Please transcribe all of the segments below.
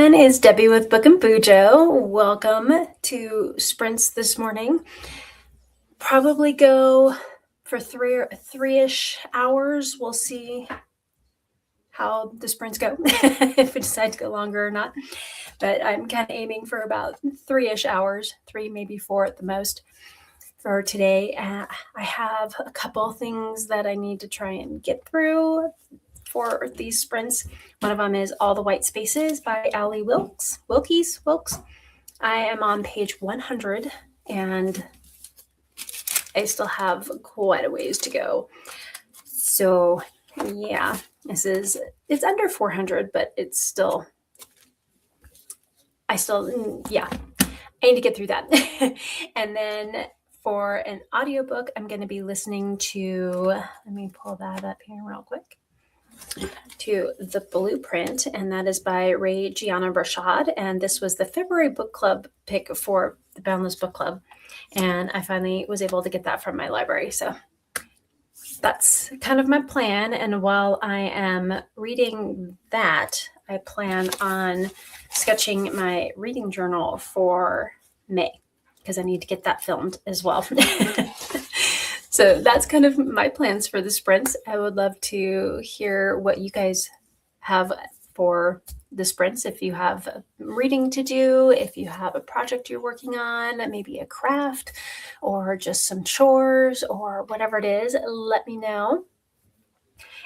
everyone, it's Debbie with Book and Bujo. Welcome to sprints this morning. Probably go for three-ish hours. We'll see how the sprints go, if we decide to go longer or not. But I'm kind of aiming for about 3-ish hours, 3, maybe 4 at the most for today. I have a couple things that I need to try and get through for these sprints. One of them is All the White Spaces by Allie Wilkes. I am on page 100 and I still have quite a ways to go. So yeah, it's under 400, but I need to get through that. And then for an audiobook, I'm going to be listening to, let me pull that up here real quick, to The Blueprint, and that is by Ray Gianna Rashad. And this was the February book club pick for the Boundless Book Club. And I finally was able to get that from my library. So that's kind of my plan. And while I am reading that, I plan on sketching my reading journal for May, because I need to get that filmed as well. So that's kind of my plans for the sprints. I would love to hear what you guys have for the sprints. If you have reading to do, if you have a project you're working on, maybe a craft or just some chores or whatever it is, let me know.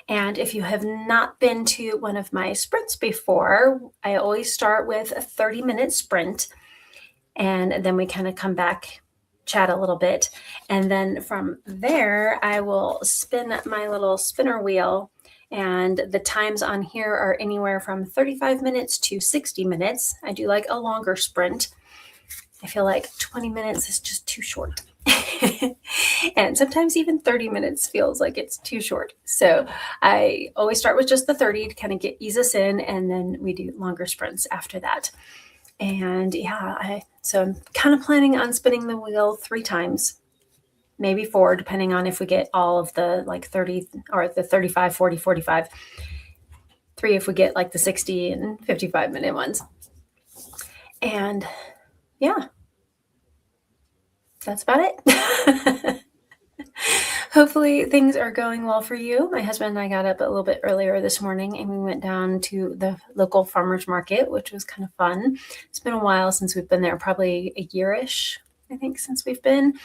And if you have not been to one of my sprints before, I always start with a 30-minute sprint, and then we kind of come back, chat a little bit. And then from there, I will spin my little spinner wheel. And the times on here are anywhere from 35 minutes to 60 minutes. I do like a longer sprint. I feel like 20 minutes is just too short. And sometimes even 30 minutes feels like it's too short. So I always start with just the 30 to kind of ease us in. And then we do longer sprints after that. And so I'm kind of planning on spinning the wheel 3 times, maybe 4, depending on if we get all of the 30 or the 35, 40, 45, 3 if we get the 60 and 55 minute ones. And yeah, that's about it. Hopefully things are going well for you. My husband and I got up a little bit earlier this morning and we went down to the local farmers market, which was kind of fun. It's been a while since we've been there, probably a year-ish, I think, since we've been.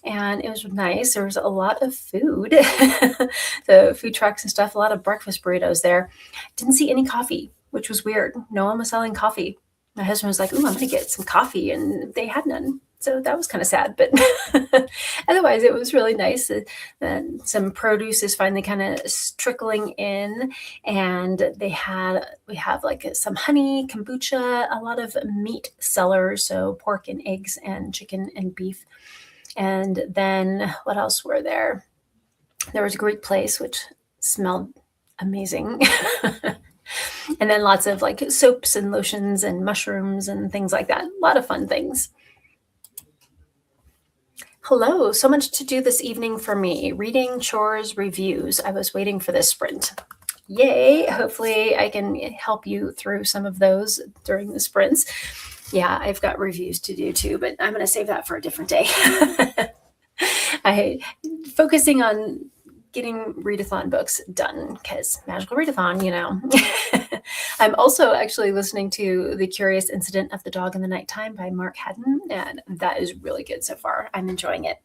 And it was nice. There was a lot of food, the food trucks and stuff, a lot of breakfast burritos there. Didn't see any coffee, which was weird. No one was selling coffee. My husband was like, "Ooh, I'm going to get some coffee." And they had none. So that was kind of sad, but otherwise it was really nice. Some produce is finally kind of trickling in, and we have some honey, kombucha, a lot of meat sellers, so pork and eggs and chicken and beef. And then what else were there? There was a Greek place, which smelled amazing. And then lots of soaps and lotions and mushrooms and things like that. A lot of fun things. Hello, so much to do this evening for me. Reading, chores, reviews. I was waiting for this sprint. Yay, hopefully I can help you through some of those during the sprints. Yeah, I've got reviews to do too, but I'm going to save that for a different day. I'm focusing on getting readathon books done because magical readathon, I'm also actually listening to The Curious Incident of the Dog in the Nighttime by Mark Haddon, and that is really good so far. I'm enjoying it.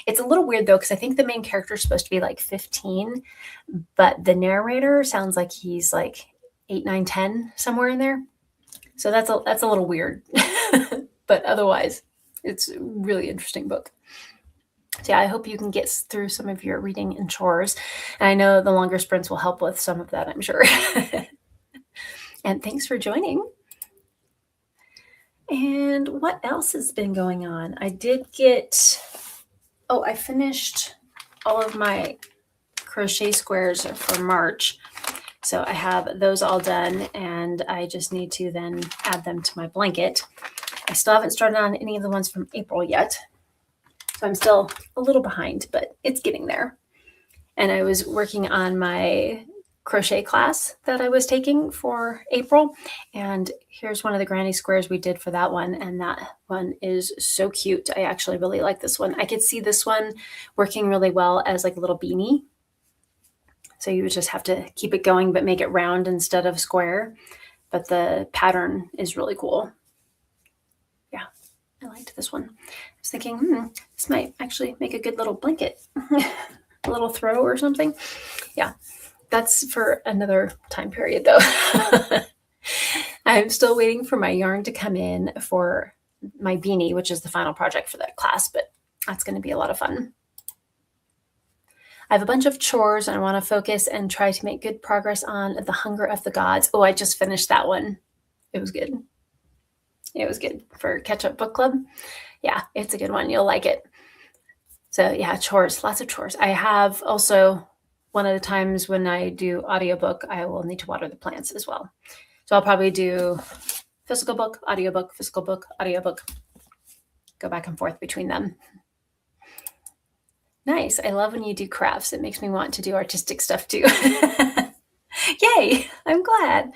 It's a little weird though, because I think the main character is supposed to be 15, but the narrator sounds like he's 8, 9, 10, somewhere in there. So that's a little weird, but otherwise it's a really interesting book. So yeah, I hope you can get through some of your reading and chores. And I know the longer sprints will help with some of that, I'm sure. And thanks for joining. And what else has been going on? I finished all of my crochet squares for March. So I have those all done, and I just need to then add them to my blanket. I still haven't started on any of the ones from April yet. So I'm still a little behind, but it's getting there. And I was working on my crochet class that I was taking for April. And here's one of the granny squares we did for that one. And that one is so cute. I actually really like this one. I could see this one working really well as like a little beanie. So you would just have to keep it going, but make it round instead of square. But the pattern is really cool. Yeah, I liked this one. I was thinking, this might actually make a good little blanket, a little throw or something. Yeah, that's for another time period though. I'm still waiting for my yarn to come in for my beanie, which is the final project for that class, but that's going to be a lot of fun. I have a bunch of chores and I want to focus and try to make good progress on The Hunger of the Gods. Oh, I just finished that one. It was good. It was good for Catch Up Book Club. Yeah, it's a good one. You'll like it. So yeah, chores, lots of chores. I have also one of the times when I do audiobook, I will need to water the plants as well. So I'll probably do physical book, audiobook, physical book, audiobook, go back and forth between them. Nice. I love when you do crafts. It makes me want to do artistic stuff too. Yay, I'm glad.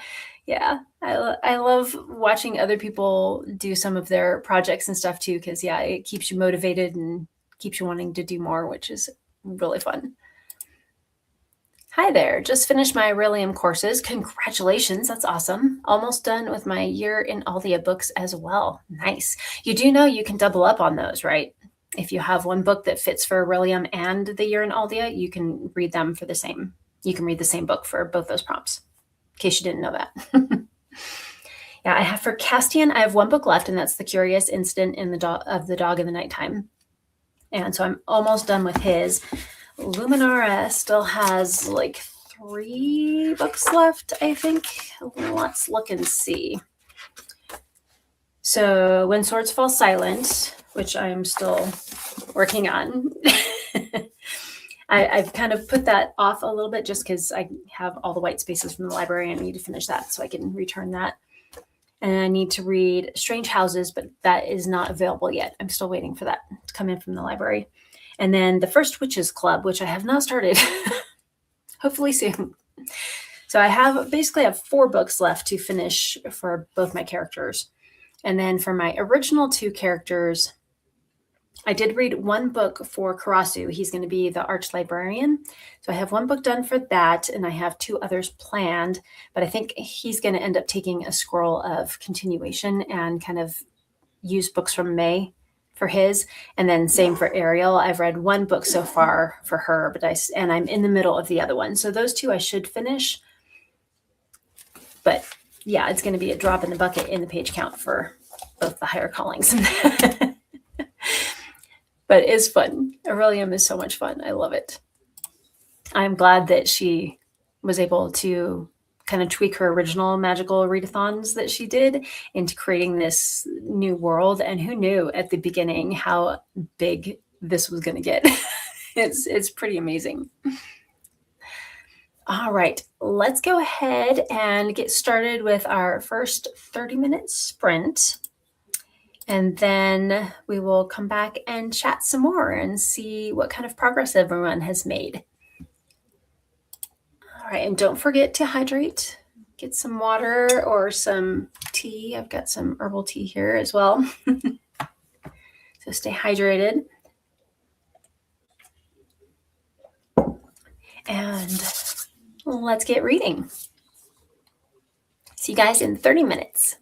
Yeah, I love watching other people do some of their projects and stuff too, because yeah, it keeps you motivated and keeps you wanting to do more, which is really fun. Hi there, just finished my Aurelium courses. Congratulations, that's awesome. Almost done with my year in Aldia books as well. Nice. You do know you can double up on those, right? If you have one book that fits for Aurelium and the year in Aldia, you can read them for the same. You can read the same book for both those prompts, in case you didn't know that. Yeah, I have for Castian, I have one book left, and that's The Curious Incident in the Dog in the Nighttime. And so I'm almost done with his. Luminara still has like 3 books left, I think. Let's look and see. So When Swords Fall Silent, which I'm still working on. I've kind of put that off a little bit just because I have all the white spaces from the library and I need to finish that so I can return that. And I need to read Strange Houses, but that is not available yet. I'm still waiting for that to come in from the library. And then The First Witches Club, which I have not started. Hopefully soon. So I have 4 books left to finish for both my characters. And then for my original 2 characters, I did read one book for Karasu. He's going to be the arch librarian. So I have one book done for that, and I have 2 others planned. But I think he's going to end up taking a scroll of continuation and kind of use books from May for his. And then same for Ariel. I've read one book so far for her, and I'm in the middle of the other one. So those 2 I should finish. But yeah, it's going to be a drop in the bucket in the page count for both the higher callings. But it's fun. Aurelium is so much fun. I love it. I'm glad that she was able to kind of tweak her original magical readathons that she did into creating this new world. And who knew at the beginning how big this was going to get? It's pretty amazing. All right, let's go ahead and get started with our first 30-minute sprint. And then we will come back and chat some more and see what kind of progress everyone has made. All right, and don't forget to hydrate. Get some water or some tea. I've got some herbal tea here as well. So stay hydrated. And let's get reading. See you guys in 30 minutes.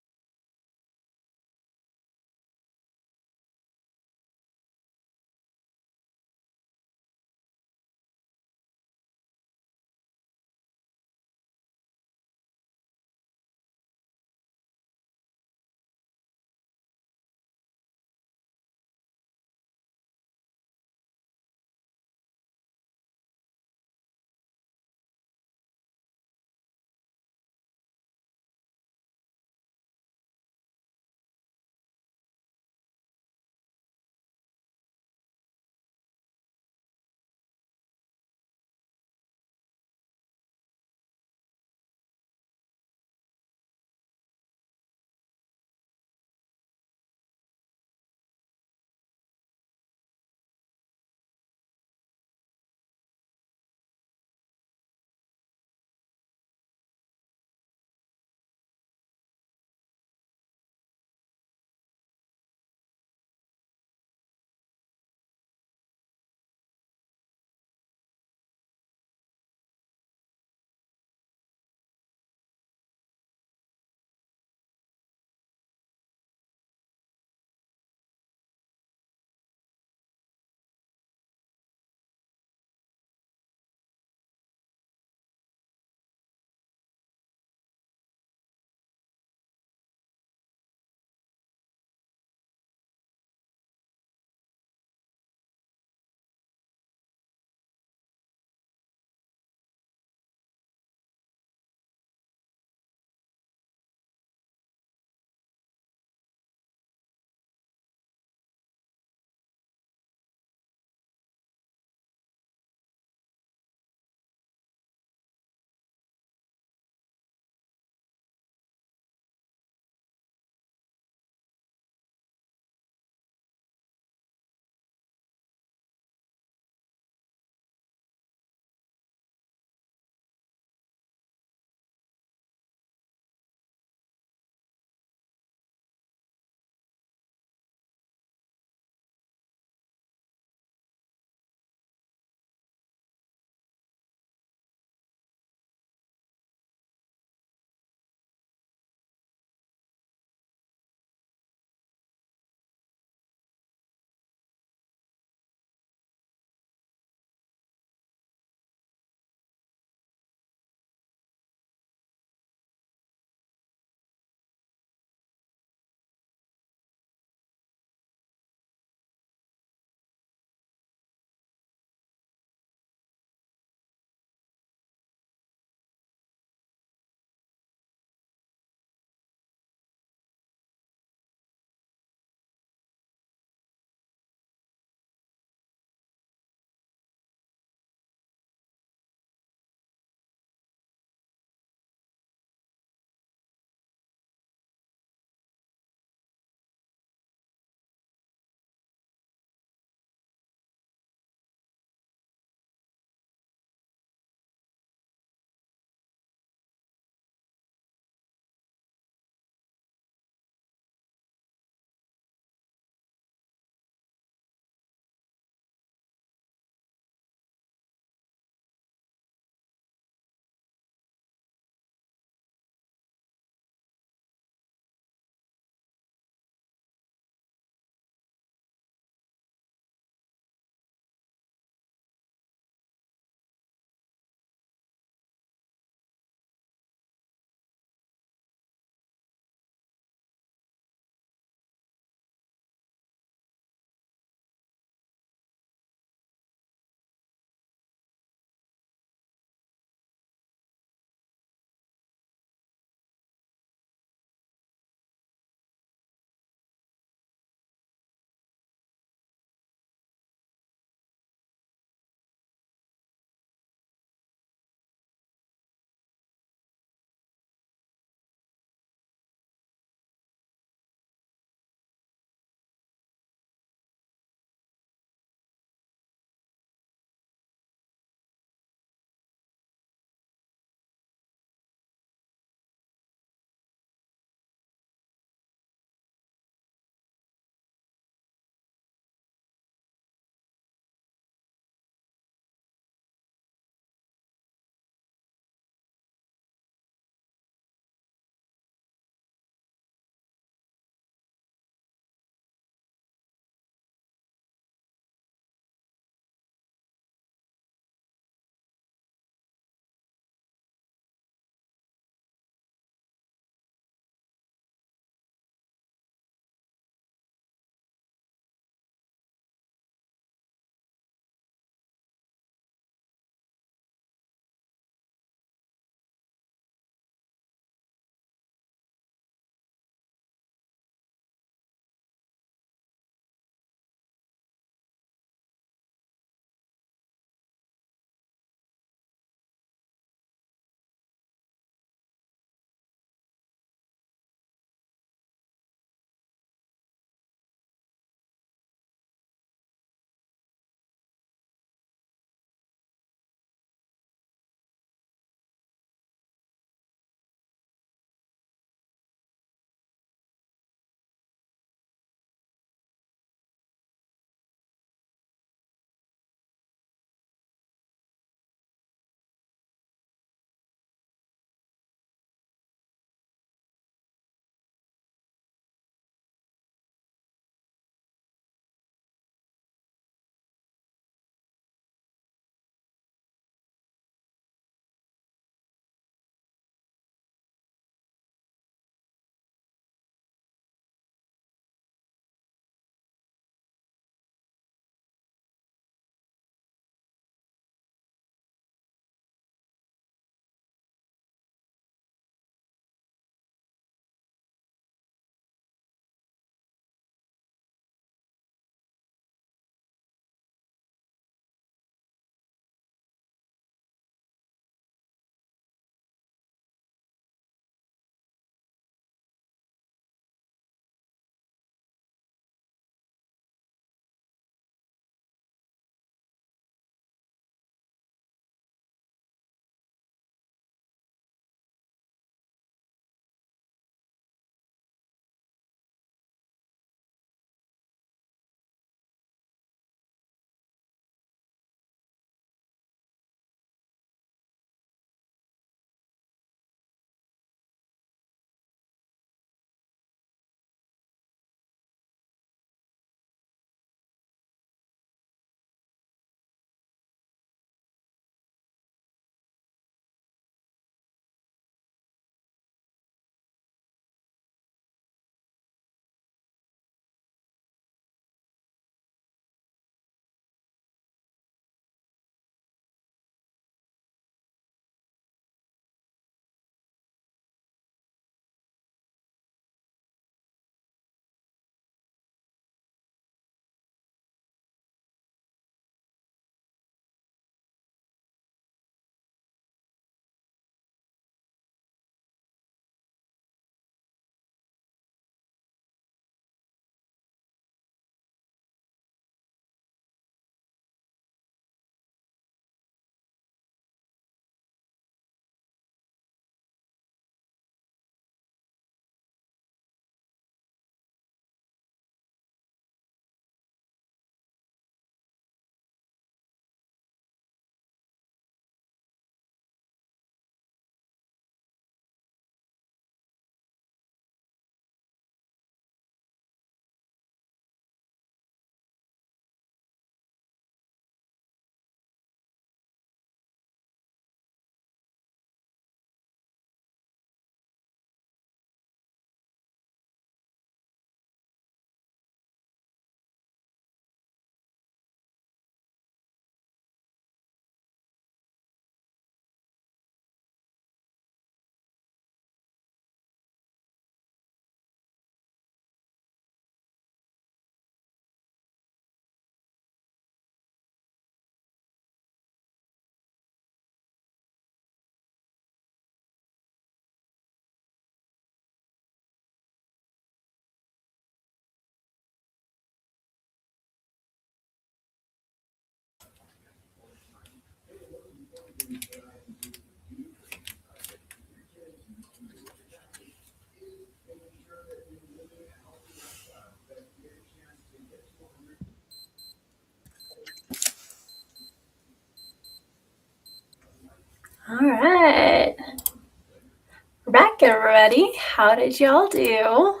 everybody. How did y'all do?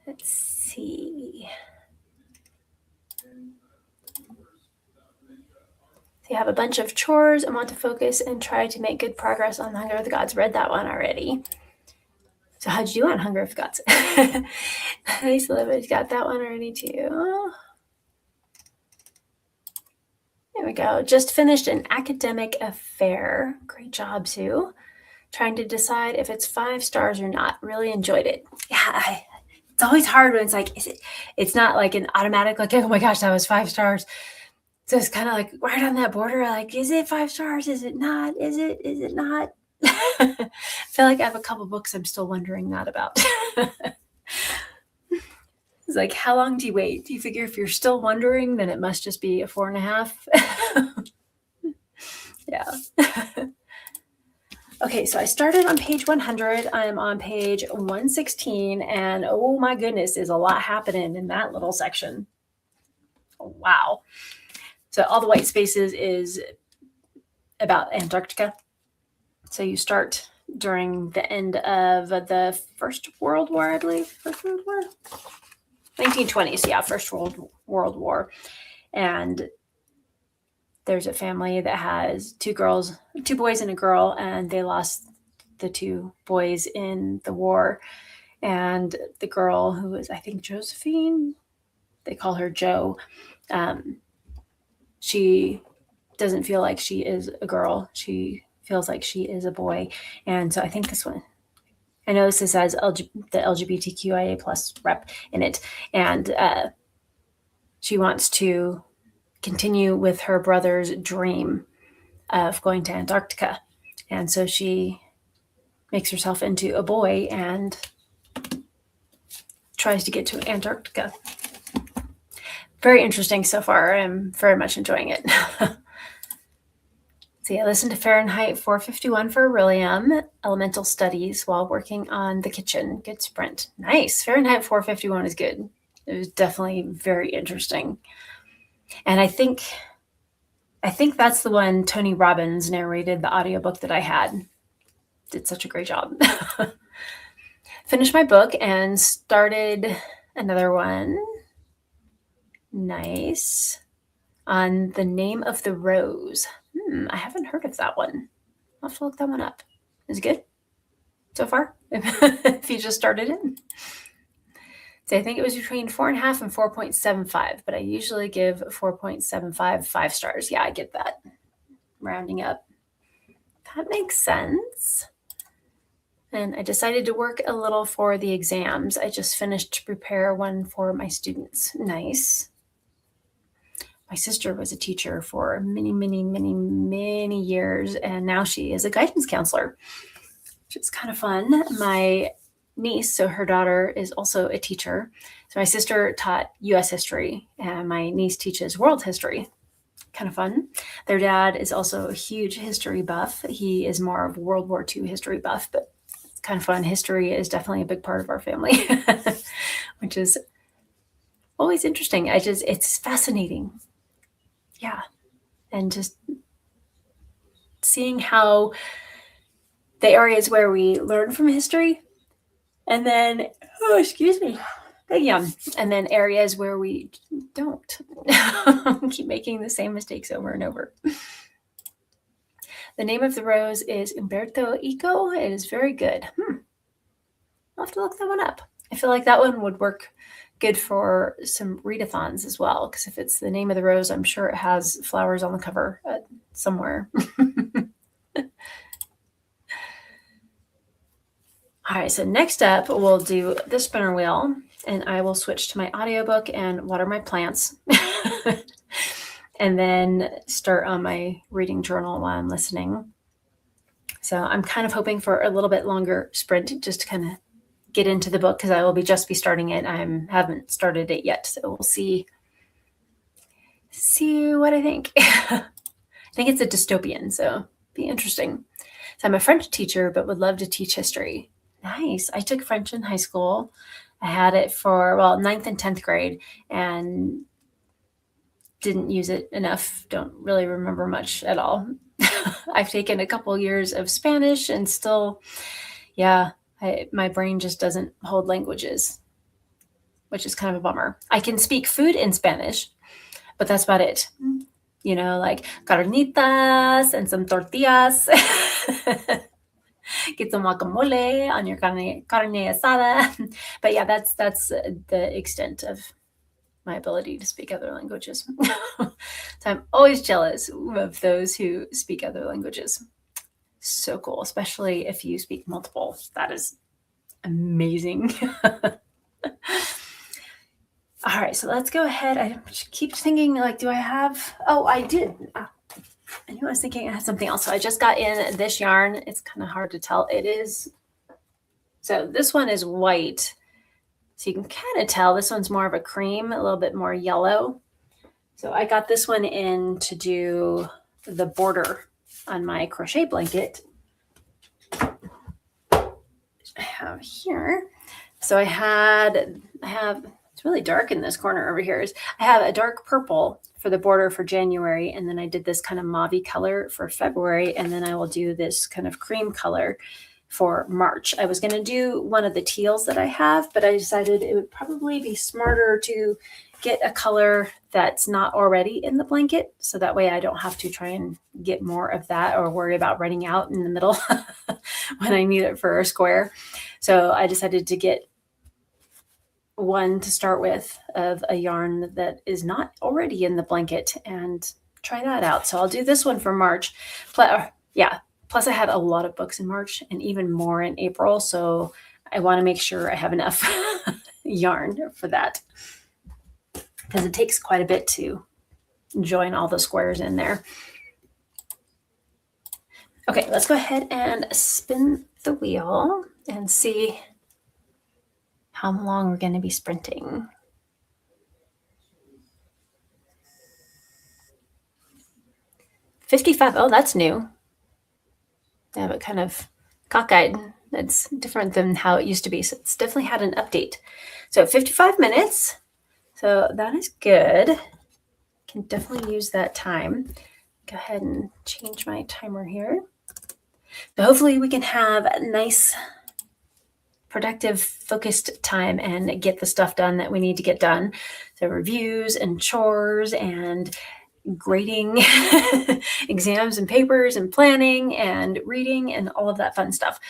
Let's see. So you have a bunch of chores and want to focus and try to make good progress on Hunger of the Gods. Read that one already. So how'd you do on Hunger of the Gods? Nice, Liv. Got that one already too. There we go. Just finished an academic affair. Great job, Sue. Trying to decide if it's 5 stars or not. Really enjoyed it. Yeah, it's always hard when it's like, it's not like an automatic, like, oh my gosh, that was 5 stars. So it's kind of like right on that border, like, is it 5 stars? Is it not? Is it not? I feel like I have a couple books I'm still wondering that about. It's like, how long do you wait? Do you figure if you're still wondering, then it must just be a 4.5? Yeah. Okay, so I started on page 100. I'm on page 116, and oh my goodness, there's a lot happening in that little section. Wow. So all the white spaces is about Antarctica. So you start during the end of the First World War, I believe. First World War? 1920s, yeah, First World War. And there's a family that has 2 boys and a girl, and they lost the 2 boys in the war. And the girl, who is, I think, Josephine, they call her Jo, she doesn't feel like she is a girl. She feels like she is a boy. And so I think this one, I know this says the LGBTQIA plus rep in it. And she wants to continue with her brother's dream of going to Antarctica. And so she makes herself into a boy and tries to get to Antarctica. Very interesting so far. I'm very much enjoying it. So yeah, listen to Fahrenheit 451 for William, elemental studies while working on the kitchen. Good sprint. Nice. Fahrenheit 451 is good. It was definitely very interesting. And I think that's the one Tony Robbins narrated the audiobook that I had. Did such a great job. Finished my book and started another one. Nice. On The Name of the Rose. I haven't heard of that one. I'll have to look that one up. Is it good so far? If you just started it? So I think it was between 4.5 and 4.75, but I usually give 4.75 5 stars. Yeah, I get that. Rounding up. That makes sense. And I decided to work a little for the exams. I just finished to prepare one for my students. Nice. My sister was a teacher for many, many, many, many years, and now she is a guidance counselor, which is kind of fun. My niece, so her daughter, is also a teacher. So my sister taught U.S. history, and my niece teaches world history. Kind of fun. Their dad is also a huge history buff. He is more of World War II history buff, but it's kind of fun. History is definitely a big part of our family, which is always interesting. It's fascinating. Yeah. And just seeing how the areas where we learn from history, and then, and then areas where we don't keep making the same mistakes over and over. The Name of the Rose is Umberto Eco. It is very good. I'll have to look that one up. I feel like that one would work good for some readathons as well, because if it's The Name of the Rose, I'm sure it has flowers on the cover somewhere. All right, so next up, we'll do the spinner wheel, and I will switch to my audiobook and water my plants, and then start on my reading journal while I'm listening. So I'm kind of hoping for a little bit longer sprint just to kind of get into the book, because I will just be starting it. I haven't started it yet, so we'll see what I think. I think it's a dystopian, so be interesting. So I'm a French teacher, but would love to teach history. Nice. I took French in high school. I had it for 9th and 10th grade, and didn't use it enough. Don't really remember much at all. I've taken a couple years of Spanish and still, yeah, my brain just doesn't hold languages, which is kind of a bummer. I can speak food in Spanish, but that's about it. Like carnitas and some tortillas. Get some guacamole on your carne asada. But yeah, that's the extent of my ability to speak other languages. So I'm always jealous of those who speak other languages. So cool, especially if you speak multiple. That is amazing. All right, so let's go ahead. I keep thinking, like, do I have? Oh, I did. I knew I was thinking I had something else. So I just got in this yarn. It's kind of hard to tell. It is. So this one is white. So you can kind of tell this one's more of a cream, a little bit more yellow. So I got this one in to do the border on my crochet blanket. I have here. So I have, it's really dark in this corner over here. I have a dark purple for the border for January, and then I did this kind of mauve color for February, and then I will do this kind of cream color for March. I was going to do one of the teals that I have, but I decided it would probably be smarter to get a color that's not already in the blanket, so that way I don't have to try and get more of that or worry about running out in the middle when I need it for a square. So I decided to get one to start with of a yarn that is not already in the blanket and try that out. So I'll do this one for March. Plus I had a lot of books in March and even more in April. So I want to make sure I have enough yarn for that, because it takes quite a bit to join all the squares in there. Okay, let's go ahead and spin the wheel and see how long we're going to be sprinting. 55. Oh, that's new. I have it kind of cockeyed. It's different than how it used to be. So it's definitely had an update. So 55 minutes. So that is good. Can definitely use that time. Go ahead and change my timer here. So hopefully we can have a nice, productive, focused time and get the stuff done that we need to get done. So reviews and chores and grading exams and papers and planning and reading and all of that fun stuff.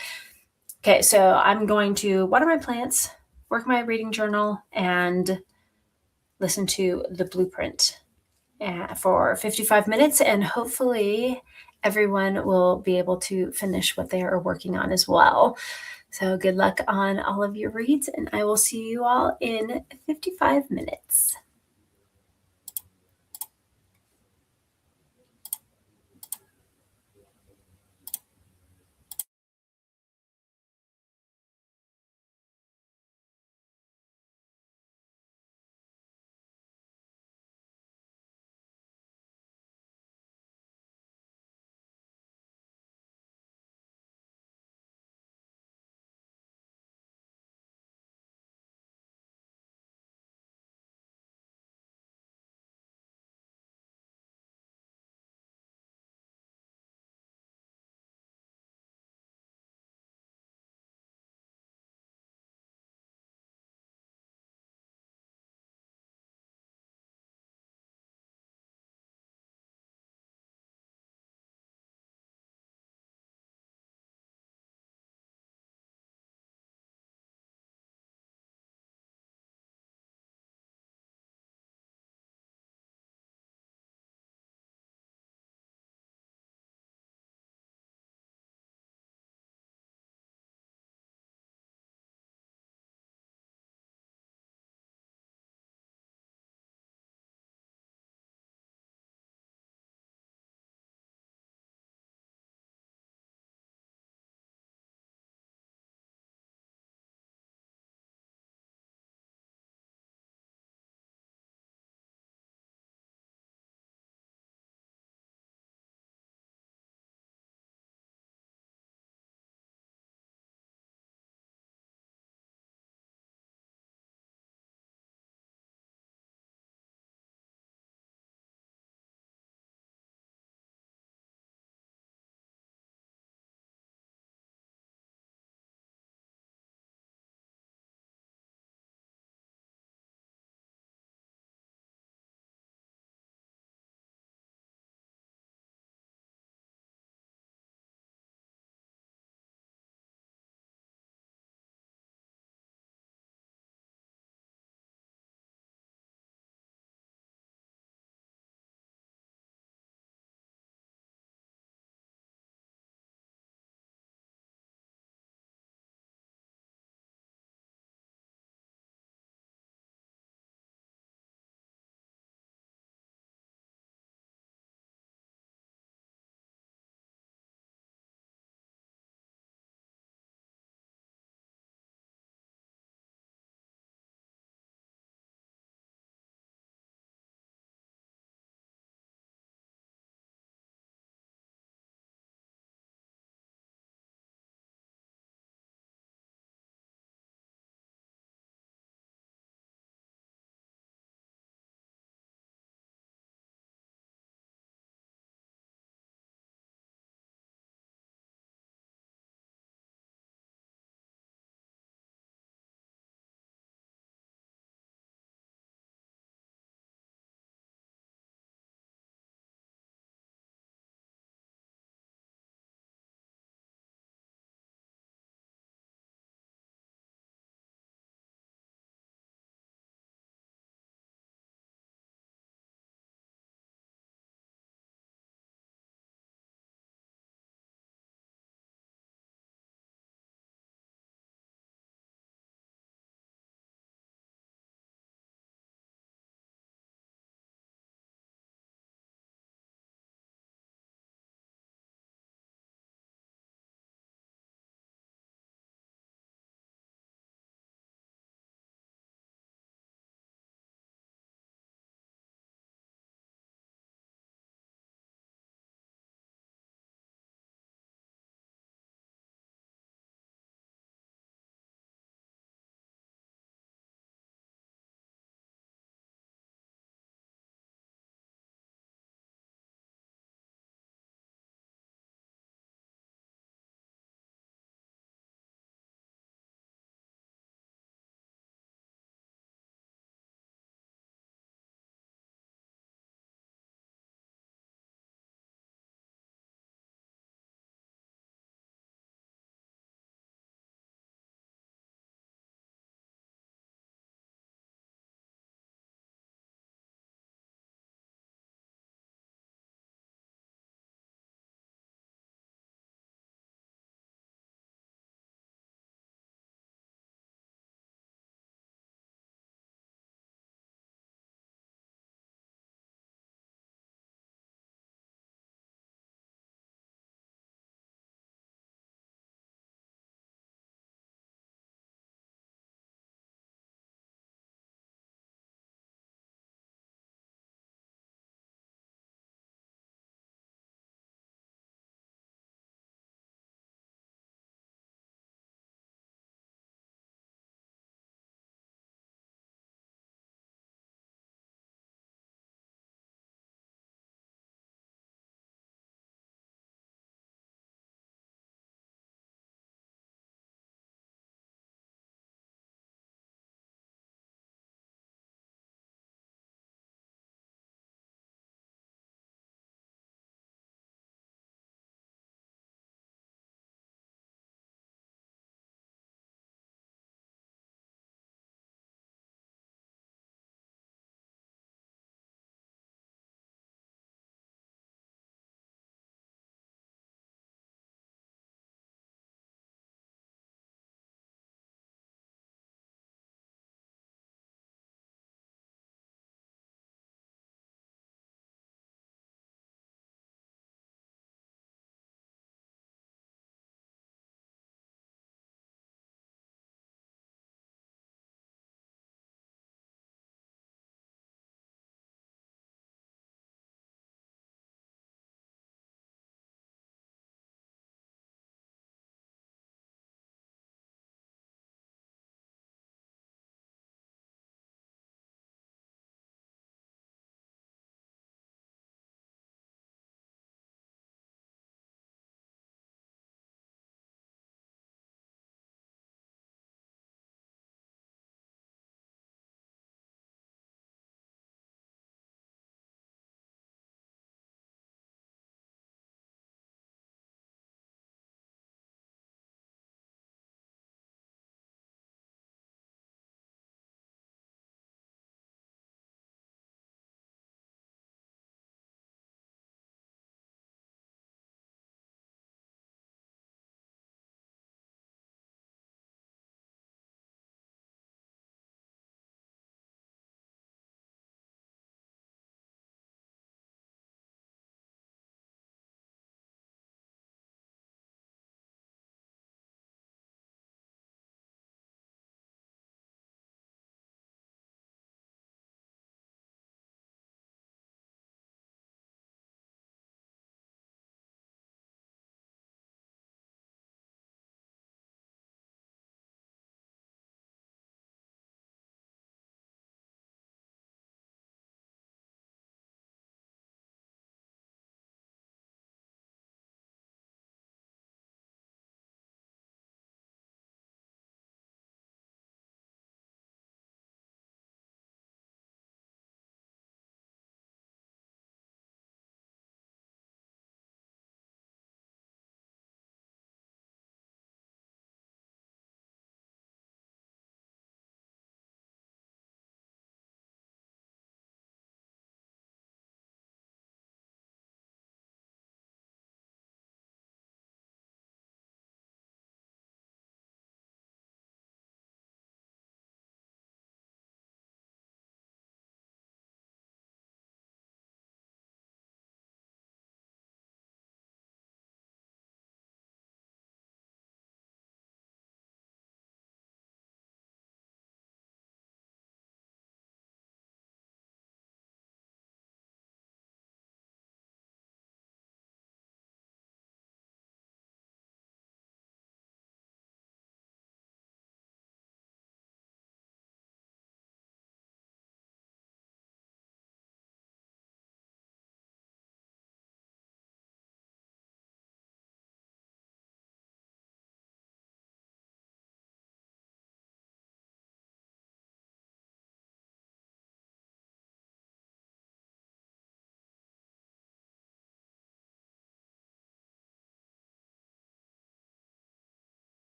Okay, so I'm going to water my plants, work my reading journal, and listen to the blueprint for 55 minutes, and hopefully everyone will be able to finish what they are working on as well. So good luck on all of your reads, and I will see you all in 55 minutes.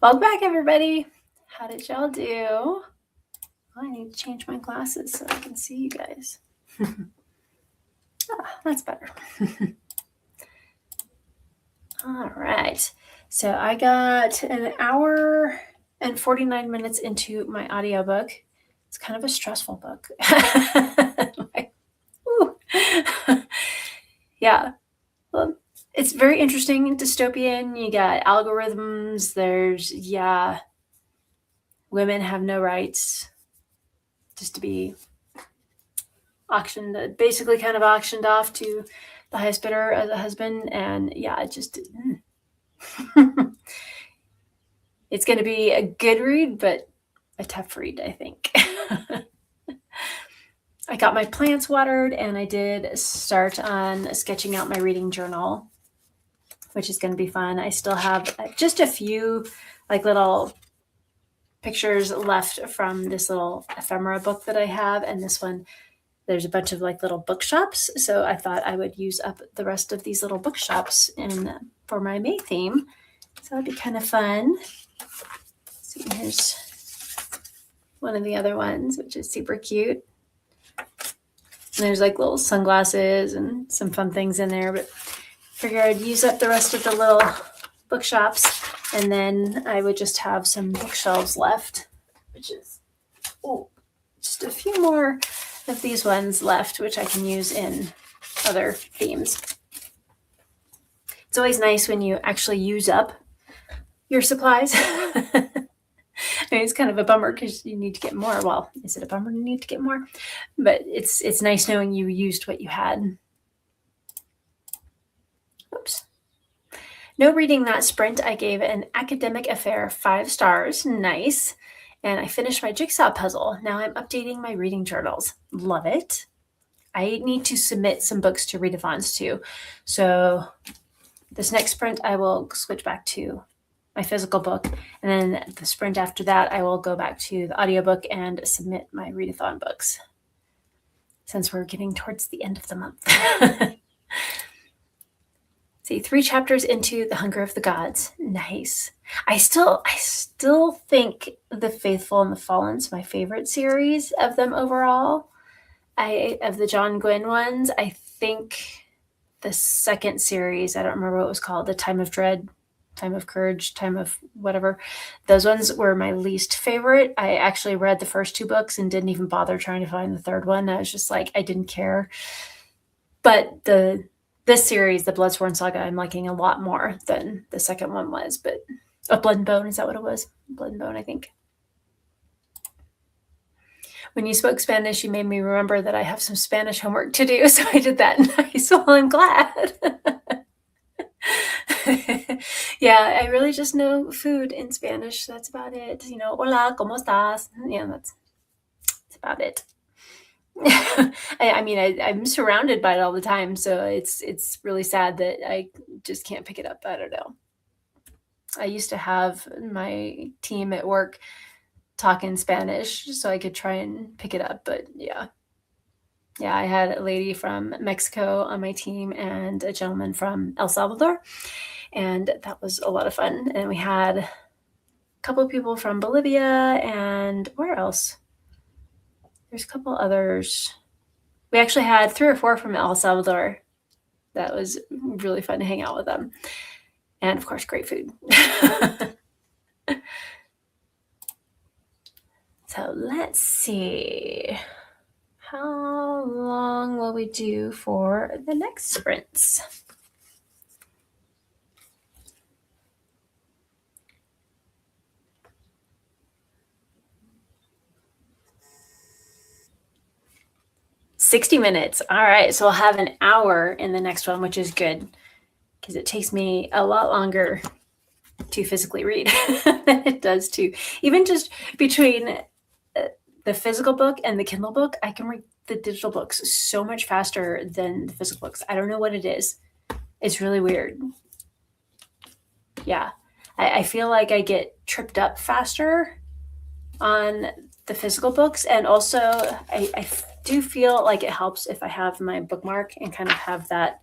Welcome back, everybody. How did y'all do? Oh, I need to change my glasses so I can see you guys. That's better. All right. So I got an hour and 49 minutes into my audiobook. It's kind of a stressful book. Yeah. Well, it's very interesting and dystopian. You got algorithms. There's, women have no rights, just to be auctioned, basically kind of auctioned off to the highest bidder as a husband. And it just, it's going to be a good read, but a tough read, I think. I got my plants watered, and I did start on sketching out my reading journal, which is going to be fun. I still have just a few little pictures left from this little ephemera book that I have, and this one, there's a bunch of little bookshops, so I thought I would use up the rest of these little bookshops for my May theme. So that'd be kind of fun. So here's one of the other ones, which is super cute. And there's little sunglasses and some fun things in there, but figure I'd use up the rest of the little bookshops, and then I would just have some bookshelves left, which is just a few more of these ones left, which I can use in other themes. It's always nice when you actually use up your supplies. It's kind of a bummer because you need to get more. Well, is it a bummer to need to get more? But it's nice knowing you used what you had. Oops. No reading that sprint. I gave an academic affair 5 stars. Nice. And I finished my jigsaw puzzle. Now I'm updating my reading journals. Love it. I need to submit some books to readathons too. So this next sprint, I will switch back to my physical book. And then the sprint after that, I will go back to the audiobook and submit my readathon books, since we're getting towards the end of the month. See, 3 chapters into The Hunger of the Gods. Nice. I still think The Faithful and the Fallen is my favorite series of them overall. Of the John Gwynne ones, I think the second series, I don't remember what it was called, The Time of Dread, Time of Courage, Time of whatever. Those ones were my least favorite. I actually read the first 2 books and didn't even bother trying to find the third one. I was just I didn't care. But this series, the Bloodsworn Saga, I'm liking a lot more than the second one was. But Blood and Bone, is that what it was? Blood and Bone, I think. When you spoke Spanish, you made me remember that I have some Spanish homework to do, so I did that. Nice. Well, I'm glad. Yeah, I really just know food in Spanish. That's about it. Hola, ¿cómo estás? Yeah, that's about it. I mean, I'm surrounded by it all the time, so it's really sad that I just can't pick it up. I don't know. I used to have my team at work talk in Spanish so I could try and pick it up, but yeah, I had a lady from Mexico on my team and a gentleman from El Salvador, and that was a lot of fun. And we had a couple of people from Bolivia, and where else? There's a couple others. We actually had 3 or 4 from El Salvador. That was really fun to hang out with them. And of course, great food. So let's see. How long will we do for the next sprints? $60 minutes. All right, so we'll have an hour in the next one, which is good because it takes me a lot longer to physically read than it does to even just between the physical book and the Kindle book. I can read the digital books so much faster than the physical books. I don't know what it is. It's really weird. Yeah, I feel like I get tripped up faster on the physical books, and also I do feel like it helps if I have my bookmark and kind of have that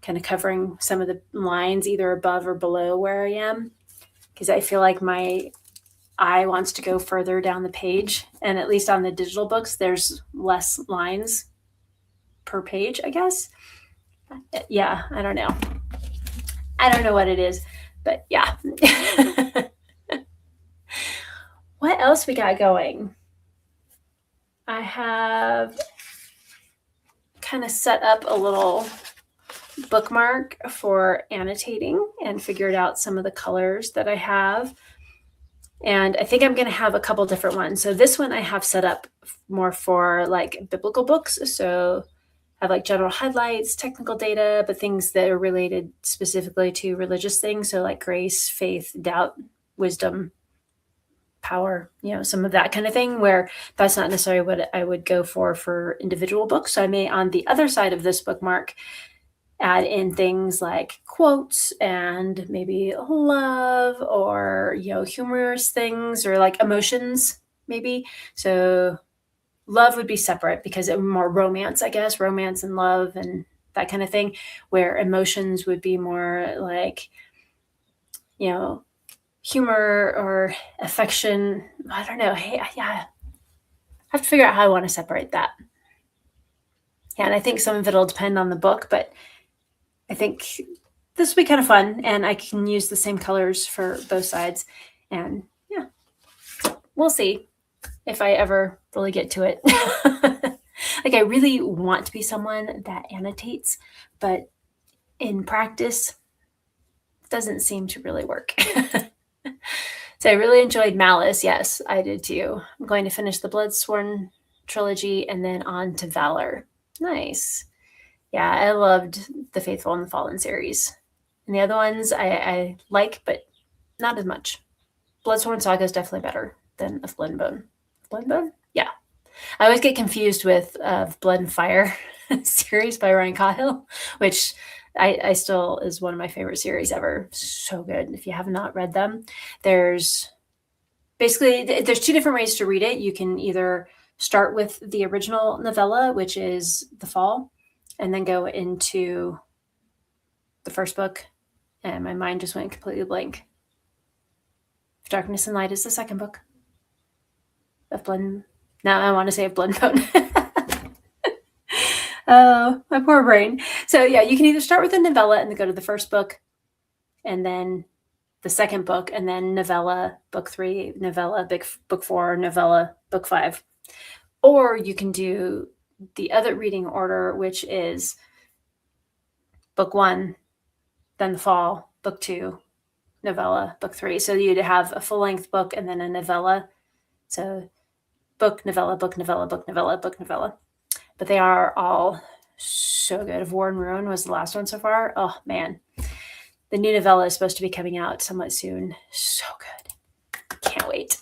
kind of covering some of the lines either above or below where I am. because I feel like my eye wants to go further down the page. And at least on the digital books, there's less lines per page, I guess. Yeah, I don't know. I don't know what it is, but yeah. What else we got going? I have kind of set up a little bookmark for annotating and figured out some of the colors that I have. And I think I'm going to have a couple different ones. So this one I have set up more for like biblical books. So I have like general highlights, technical data, but things that are related specifically to religious things. So like grace, faith, doubt, wisdom, power, some of that kind of thing, where that's not necessarily what I would go for individual books. So I may, on the other side of this bookmark, add in things like quotes and maybe love or, humorous things or like emotions, maybe. So love would be separate because it would be more romance, I guess, romance and love and that kind of thing, where emotions would be more like, humor or affection. I don't know. Hey, yeah, I have to figure out how I want to separate that. Yeah, and I think some of it'll depend on the book, but I think this will be kind of fun, and I can use the same colors for both sides. And yeah, we'll see if I ever really get to it. Like, I really want to be someone that annotates, but in practice, it doesn't seem to really work. So I really enjoyed Malice. Yes, I did too. I'm going to finish the Bloodsworn trilogy and then on to Valor. Nice. Yeah, I loved the Faithful and the Fallen series. And the other ones I like, but not as much. Bloodsworn Saga is definitely better than Of Blood and Bone. Blood and Bone? Yeah. I always get confused with Blood and Fire series by Ryan Cahill, which I still is one of my favorite series ever. So good. If you have not read them, there's two different ways to read it. You can either start with the original novella, which is The Fall, and then go into the first book. And my mind just went completely blank. Darkness and Light is the second book. Of Blood. Now I want to say Of Blood and Bone. Oh, my poor brain. So yeah, you can either start with the novella and then go to the first book, and then the second book, and then novella book 3, novella book 4, novella book 5. Or you can do the other reading order, which is book 1, then The Fall, book 2, novella, book 3. So you'd have a full-length book and then a novella. So book, novella, book, novella, book, novella, book, novella. But they are all so good. Of War and Ruin was the last one so far. Oh, man. The new novella is supposed to be coming out somewhat soon. So good. Can't wait.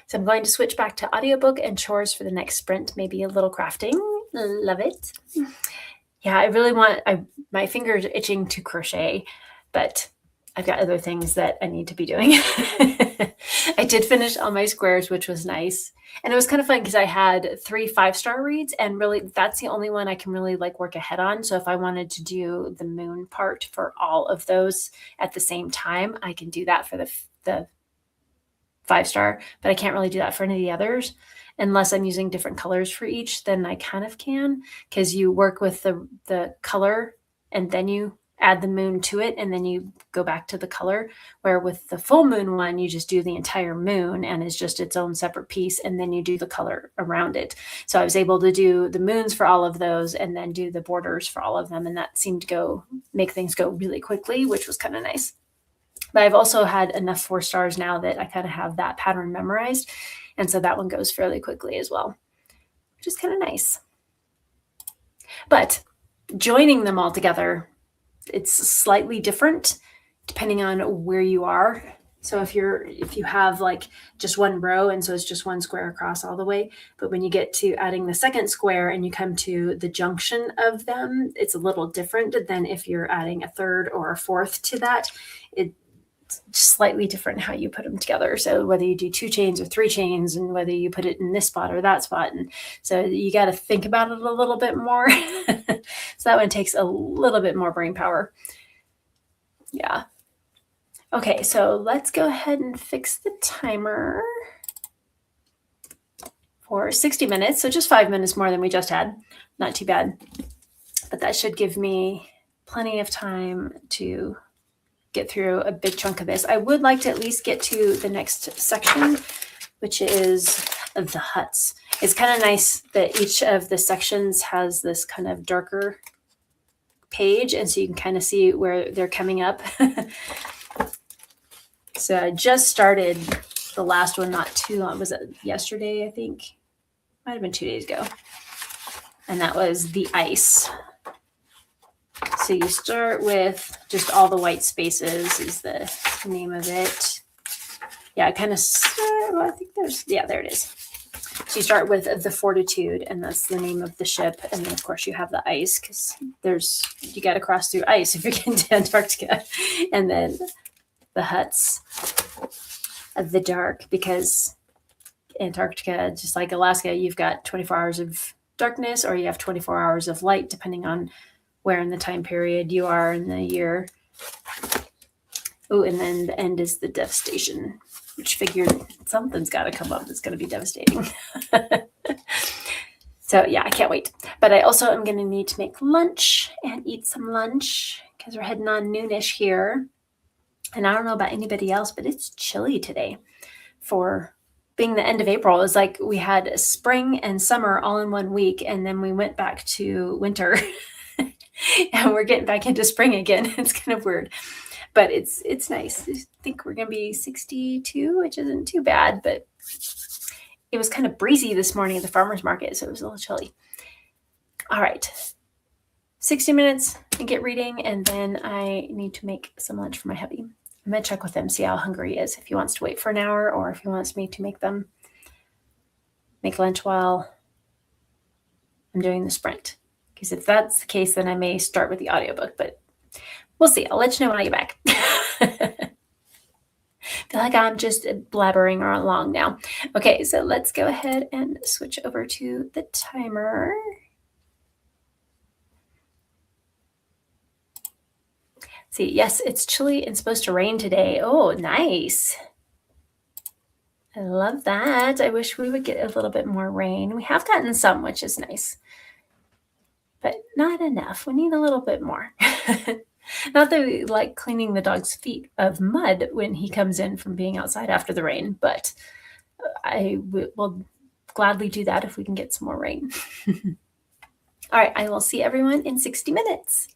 So I'm going to switch back to audiobook and chores for the next sprint. Maybe a little crafting. Love it. Yeah, I really want, my fingers itching to crochet, but I've got other things that I need to be doing. I did finish all my squares, which was nice. And it was kind of fun because I had 3 5-star reads, and really that's the only one I can really like work ahead on. So if I wanted to do the moon part for all of those at the same time, I can do that for the 5-star, but I can't really do that for any of the others unless I'm using different colors for each. Then I kind of can, because you work with the color and then you add the moon to it, and then you go back to the color, where with the full moon one, you just do the entire moon and it's just its own separate piece, and then you do the color around it. So I was able to do the moons for all of those and then do the borders for all of them, and that seemed to make things go really quickly, which was kind of nice. But I've also had enough 4 stars now that I kind of have that pattern memorized, and so that one goes fairly quickly as well, which is kind of nice. But joining them all together, it's slightly different depending on where you are. So if you have like just one row, and so it's just one square across all the way, but when you get to adding the second square and you come to the junction of them, it's a little different than if you're adding a third or a fourth to that. It's slightly different how you put them together. So whether you do 2 chains or 3 chains, and whether you put it in this spot or that spot, and so you got to think about it a little bit more. So that one takes a little bit more brain power. Yeah. Okay, so let's go ahead and fix the timer for 60 minutes. So just 5 minutes more than we just had. Not too bad. But that should give me plenty of time to get through a big chunk of this. I would like to at least get to the next section, which is the huts. It's kind of nice that each of the sections has this kind of darker page, and so you can kind of see where they're coming up. So I just started the last one not too long. Was it yesterday? I think might have been 2 days ago, and that was the ice. So you start with just all the white spaces is the name of it. Yeah, kind of. Well, I think there it is. So you start with the Fortitude, and that's the name of the ship, and then of course you have the ice because you got to cross through ice if you're getting to Antarctica, and then the huts of the dark, because Antarctica, just like Alaska, you've got 24 hours of darkness, or you have 24 hours of light, depending on where in the time period you are in the year. Oh, and then the end is the devastation, which figured something's got to come up that's going to be devastating. So yeah, I can't wait. But I also am going to need to make lunch and eat some lunch because we're heading on noonish here. And I don't know about anybody else, but it's chilly today for being the end of April. It's like we had spring and summer all in 1 week, and then we went back to winter and we're getting back into spring again. It's kind of weird, but it's nice. I think we're going to be 62, which isn't too bad, but it was kind of breezy this morning at the farmer's market, so it was a little chilly. All right, 60 minutes and get reading, and then I need to make some lunch for my hubby. I'm going to check with him, see how hungry he is, if he wants to wait for an hour or if he wants me to make lunch while I'm doing the sprint. Because if that's the case, then I may start with the audiobook, but we'll see. I'll let you know when I get back. Feel like I'm just blabbering along now. Okay, so let's go ahead and switch over to the timer. See, yes, it's chilly and supposed to rain today. Oh, nice. I love that. I wish we would get a little bit more rain. We have gotten some, which is nice, but not enough. We need a little bit more. Not that we like cleaning the dog's feet of mud when he comes in from being outside after the rain, but I will gladly do that if we can get some more rain. All right, I will see everyone in 60 minutes.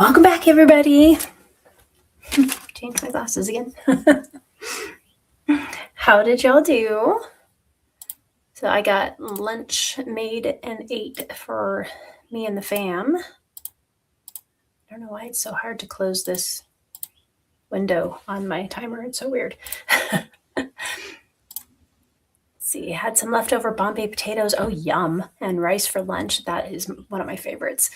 Welcome back, everybody. Change my glasses again. How did y'all do? So I got lunch made and ate for me and the fam. I don't know why it's so hard to close this window on my timer. It's so weird. Let's see, had some leftover Bombay potatoes. Oh, yum. And rice for lunch. That is one of my favorites.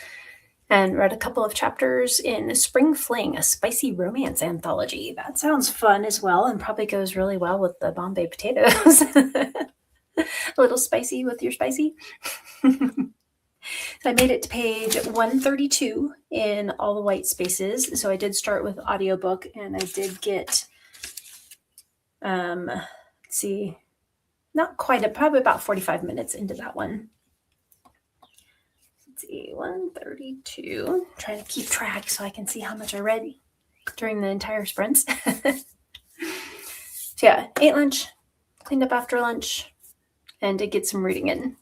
And read a couple of chapters in Spring Fling, a spicy romance anthology. That sounds fun as well and probably goes really well with the Bombay potatoes. A little spicy with your spicy. So I made it to page 132 in all the white spaces. So I did start with audiobook and I did get, let's see, not quite, probably about 45 minutes into that one. Let's see, 132. Trying to keep track so I can see how much I read during the entire sprints. So yeah, ate lunch, cleaned up after lunch, and did get some reading in.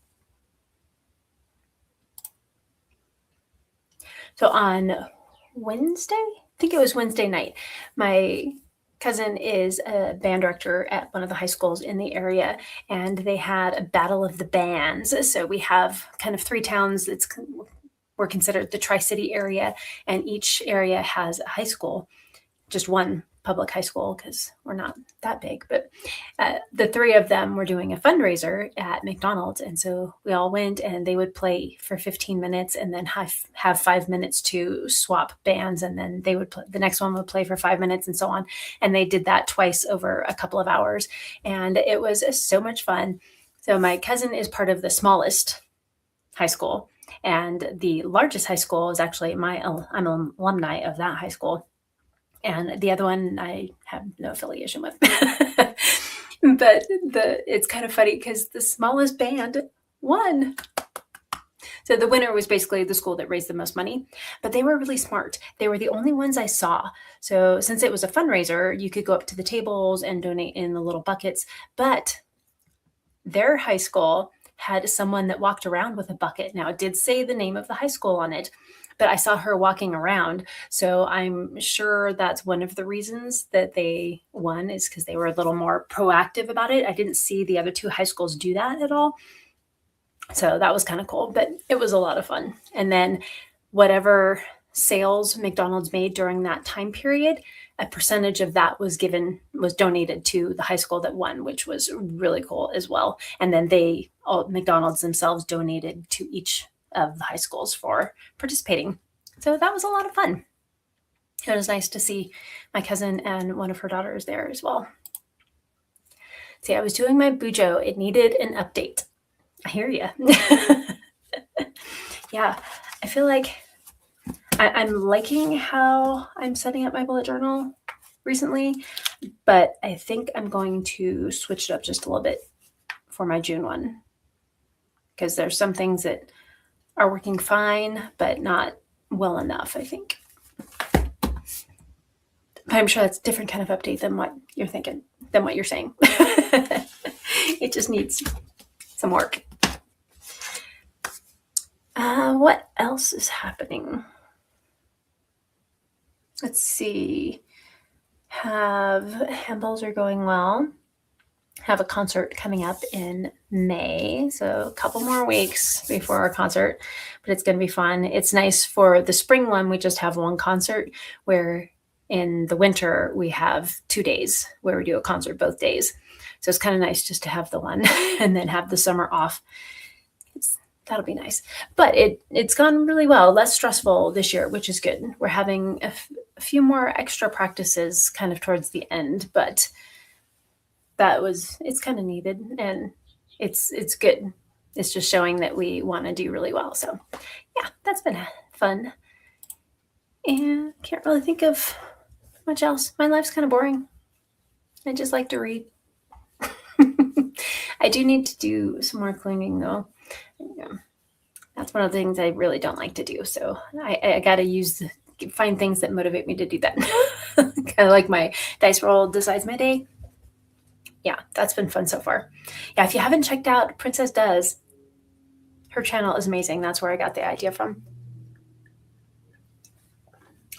So on Wednesday, I think it was Wednesday night, my cousin is a band director at one of the high schools in the area, and they had a battle of the bands. So we have kind of 3 towns that's we're considered the Tri-City area, and each area has a high school, just one public high school because we're not that big, but the 3 of them were doing a fundraiser at McDonald's. And so we all went and they would play for 15 minutes and then have 5 minutes to swap bands. And then they would the next one would play for 5 minutes and so on. And they did that twice over a couple of hours. And it was so much fun. So my cousin is part of the smallest high school, and the largest high school is actually I'm an alumni of that high school. And the other one I have no affiliation with. But it's kind of funny because the smallest band won. So the winner was basically the school that raised the most money, but they were really smart. They were the only ones I saw. So since it was a fundraiser, you could go up to the tables and donate in the little buckets, but their high school had someone that walked around with a bucket. Now it did say the name of the high school on it, but I saw her walking around. So I'm sure that's one of the reasons that they won, is because they were a little more proactive about it. I didn't see the other 2 high schools do that at all. So that was kind of cool, but it was a lot of fun. And then whatever sales McDonald's made during that time period, a percentage of that was donated to the high school that won, which was really cool as well. And then McDonald's themselves donated to each of the high schools for participating. So that was a lot of fun. It was nice to see my cousin and one of her daughters there as well. See, I was doing my Bujo. It needed an update. I hear you. Yeah, I feel like I'm liking how I'm setting up my bullet journal recently, but I think I'm going to switch it up just a little bit for my June one, because there's some things that are working fine, but not well enough, I think. But I'm sure that's a different kind of update than what you're thinking, than what you're saying. It just needs some work. What else is happening? Let's see. Handballs are going well. Have a concert coming up in May, so a couple more weeks before our concert, but it's going to be fun. It's nice for the spring one. We just have one concert, where in the winter we have 2 days where we do a concert both days. So it's kind of nice just to have the one and then have the summer off. That'll be nice. But it's gone really well, less stressful this year, which is good. We're having a few more extra practices kind of towards the end, but it's kind of needed, and it's good. It's just showing that we want to do really well. So yeah, that's been fun. And can't really think of much else. My life's kind of boring. I just like to read. I do need to do some more cleaning though. Yeah. That's one of the things I really don't like to do. So I got to find things that motivate me to do that. Kind of like my dice roll decides my day. Yeah, that's been fun so far. Yeah, if you haven't checked out Princess Does, her channel is amazing. That's where I got the idea from.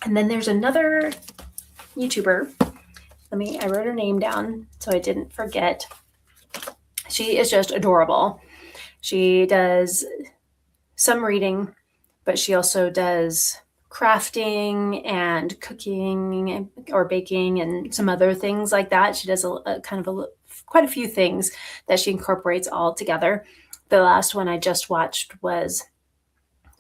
And then there's another YouTuber. I wrote her name down so I didn't forget. She is just adorable. She does some reading, but she also does crafting and cooking or baking and some other things like that. She does quite a few things that she incorporates all together. The last one I just watched was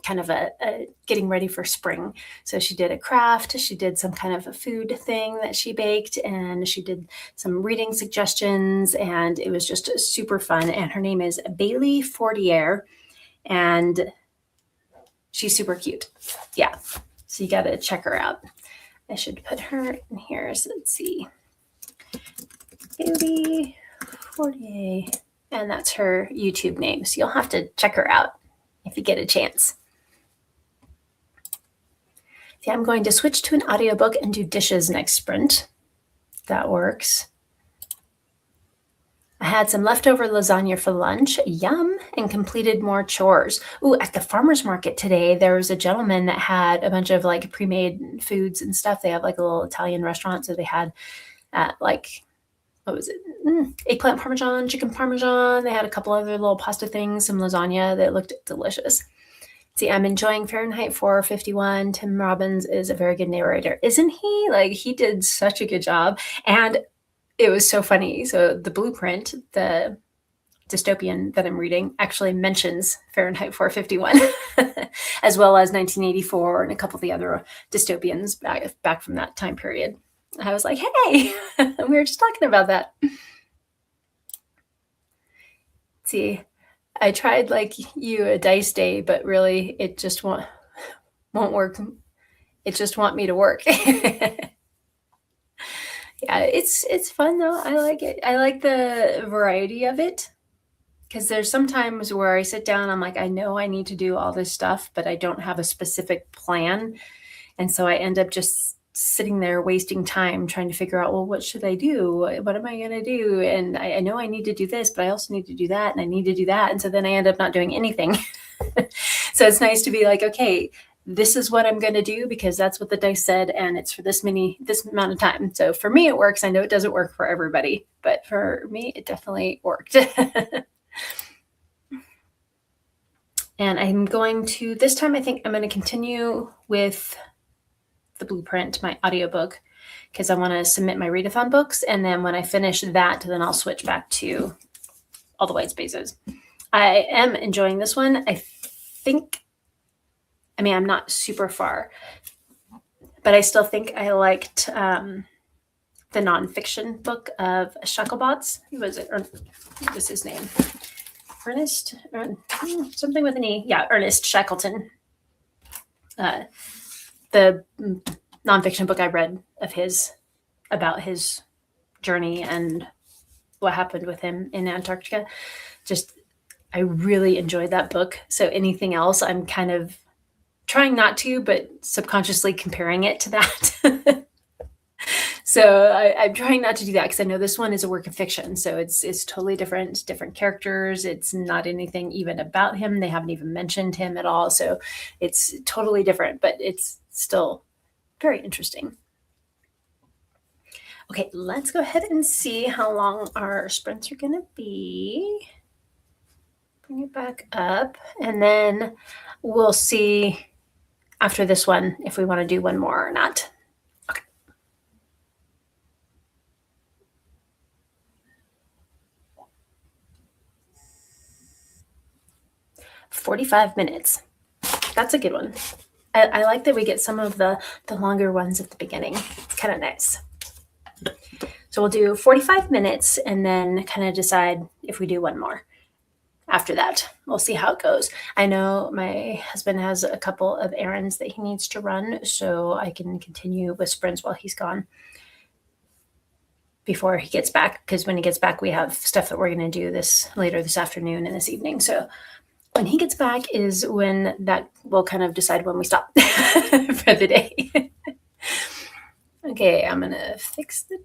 kind of a getting ready for spring. So she did a craft, she did some kind of a food thing that she baked, and she did some reading suggestions, and it was just super fun. And her name is Bailey Fortier, and she's super cute. Yeah, so you got to check her out. I should put her in here. So let's see. Bailey Fortier, and that's her YouTube name. So you'll have to check her out if you get a chance. Yeah, I'm going to switch to an audiobook and do dishes next sprint. That works. I had some leftover lasagna for lunch, yum, and completed more chores. Ooh, at the farmer's market today, there was a gentleman that had a bunch of like pre-made foods and stuff. They have like a little Italian restaurant, so they had what was it? Eggplant parmesan, chicken parmesan. They had a couple other little pasta things, some lasagna that looked delicious. See, I'm enjoying Fahrenheit 451. Tim Robbins is a very good narrator, isn't he? Like, he did such a good job. And it was so funny. So the blueprint, the dystopian that I'm reading, actually mentions Fahrenheit 451, as well as 1984 and a couple of the other dystopians back from that time period. I was like, hey, we were just talking about that. See, I tried like you a dice day, but really it just won't work. It just want me to work. Yeah, it's fun though. I like it. I like the variety of it, because there's some times where I sit down, I'm like, I know I need to do all this stuff, but I don't have a specific plan. And so I end up just sitting there wasting time trying to figure out, well, what should I do? What am I going to do? And I know I need to do this, but I also need to do that, and I need to do that. And so then I end up not doing anything. So it's nice to be like, okay, this is what I'm going to do because that's what the dice said, and it's for this amount of time. So for me, it works. I know it doesn't work for everybody, but for me, it definitely worked. And I'm going to, this time, I think I'm going to continue with the blueprint, my audiobook, because I want to submit my readathon books. And then when I finish that, then I'll switch back to All the White Spaces. I am enjoying this one. I'm not super far, but I still think I liked the nonfiction book of Shacklebots. Who was it? What was his name? Ernest, something with an E. Yeah, Ernest Shackleton. The nonfiction book I read of his, about his journey and what happened with him in Antarctica. I really enjoyed that book. So anything else, I'm kind of trying not to, but subconsciously comparing it to that. So I'm trying not to do that because I know this one is a work of fiction. So it's totally different characters. It's not anything even about him. They haven't even mentioned him at all. So it's totally different, but it's still very interesting. Okay, let's go ahead and see how long our sprints are going to be. Bring it back up, and then we'll see after this one if we want to do one more or not. 45 minutes. That's a good one. I like that we get some of the longer ones at the beginning. It's kind of nice. So we'll do 45 minutes and then kind of decide if we do one more. After that, we'll see how it goes. I know my husband has a couple of errands that he needs to run, so I can continue with sprints while he's gone before he gets back, because when he gets back, we have stuff that we're going to do later this afternoon and this evening. So when he gets back is when that will kind of decide when we stop for the day. Okay, I'm going to fix the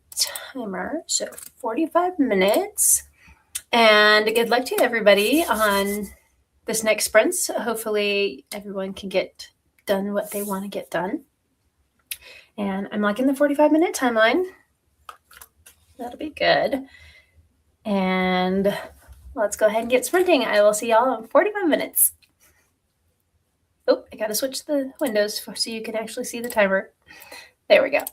timer. So 45 minutes. And good luck to everybody on this next sprint. Hopefully everyone can get done what they want to get done. And I'm liking the 45-minute timeline. That'll be good. And let's go ahead and get sprinting. I will see y'all in 45 minutes. Oh, I gotta switch the windows so you can actually see the timer. There we go.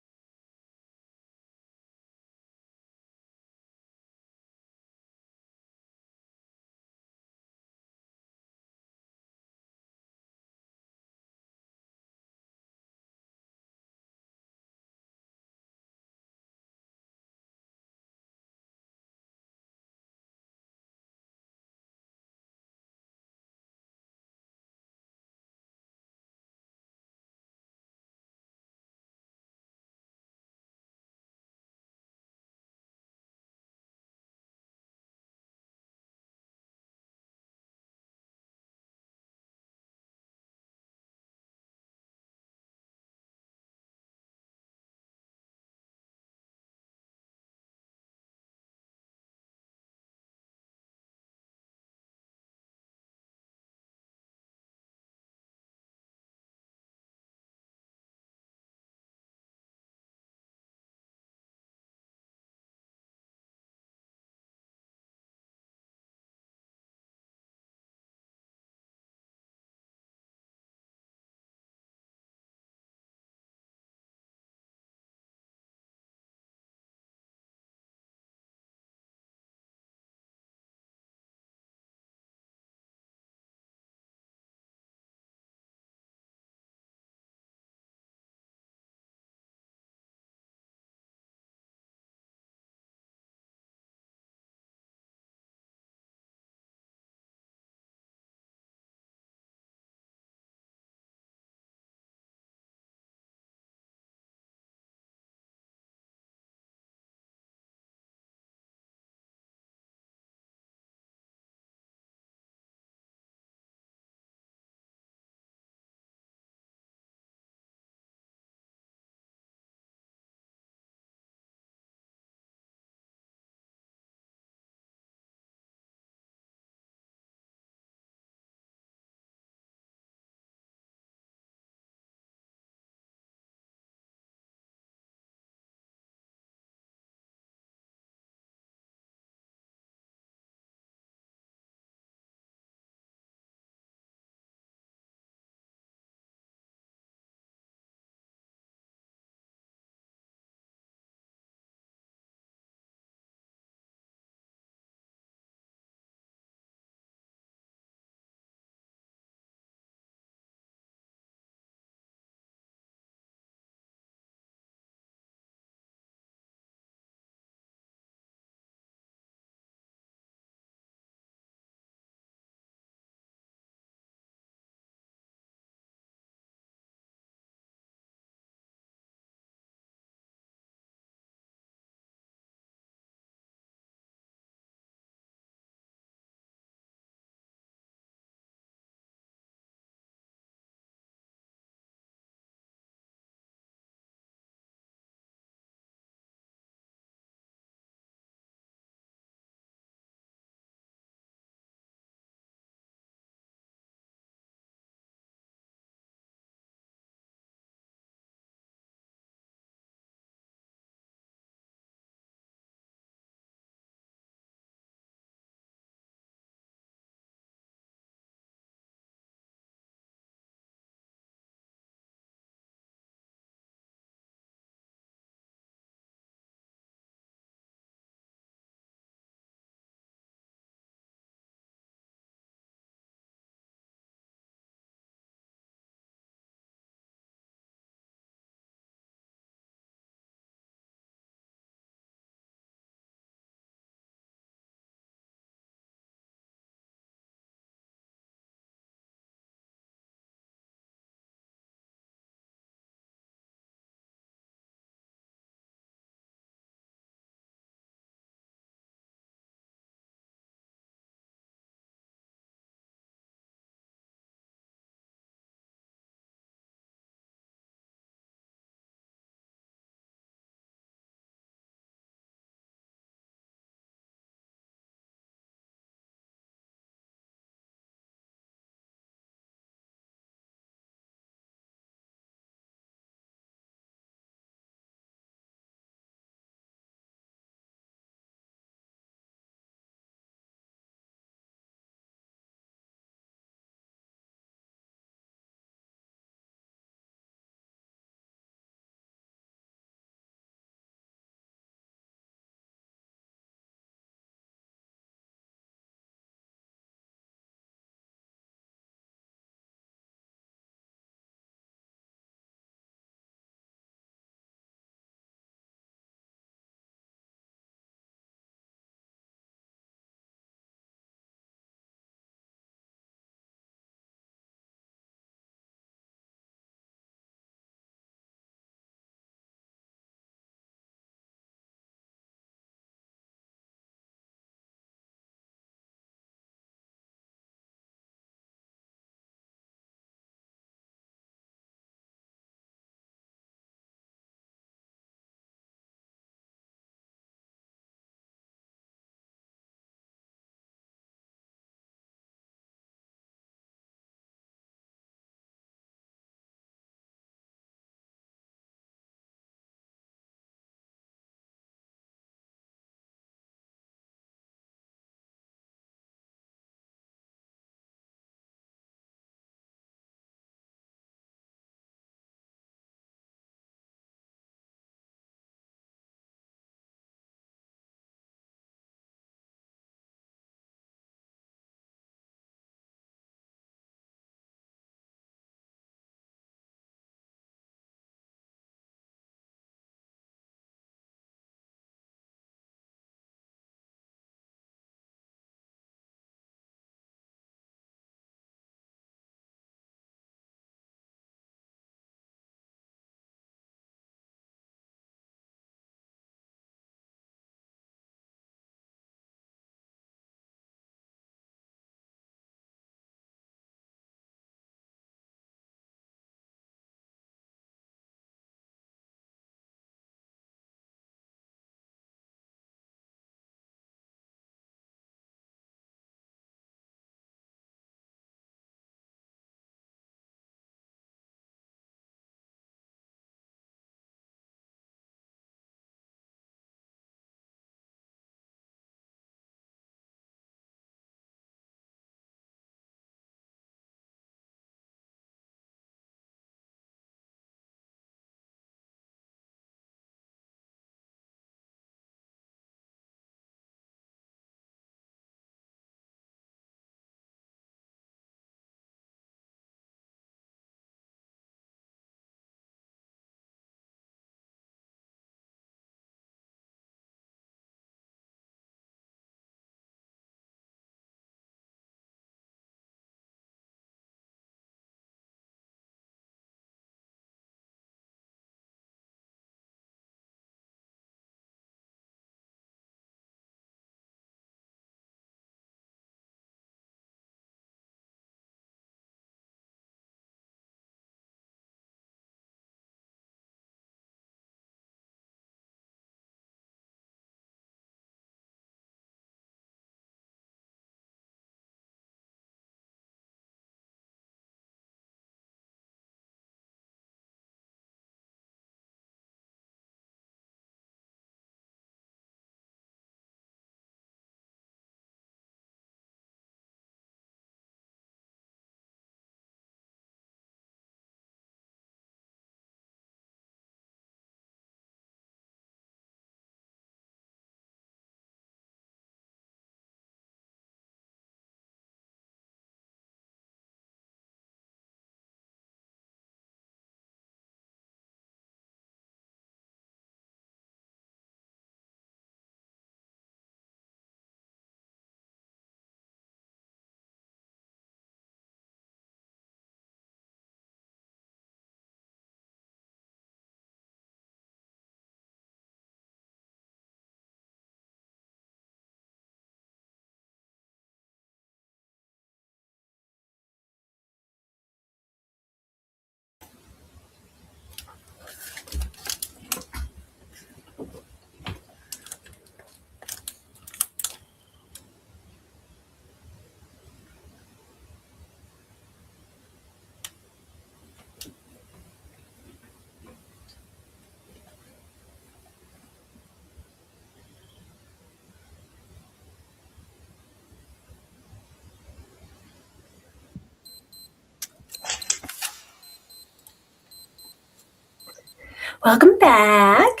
Welcome back.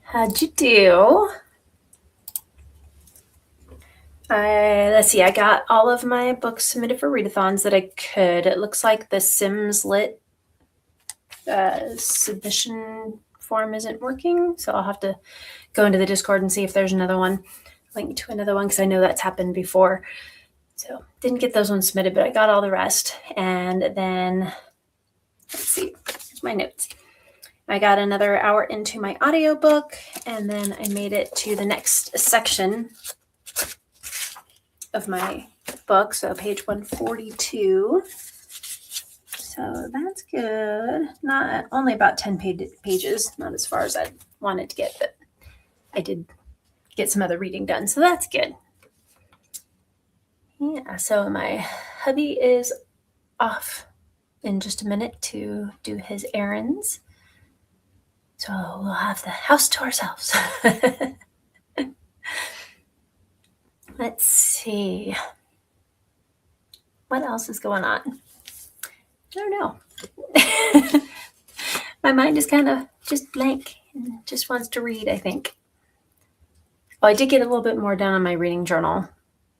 How'd you do? Let's see, I got all of my books submitted for readathons that I could. It looks like the Sims Lit submission form isn't working, so I'll have to go into the Discord and see if there's another one, link to another one, because I know that's happened before. So didn't get those ones submitted, but I got all the rest. And then, let's see, here's my notes. I got another hour into my audiobook, and then I made it to the next section of my book, so page 142. So that's good. Not only about 10 pages, not as far as I wanted to get, but I did get some other reading done, so that's good. Yeah, so my hubby is off in just a minute to do his errands. So we'll have the house to ourselves. Let's see. What else is going on? I don't know. My mind is kind of just blank and just wants to read, I think. Oh, I did get a little bit more done on my reading journal.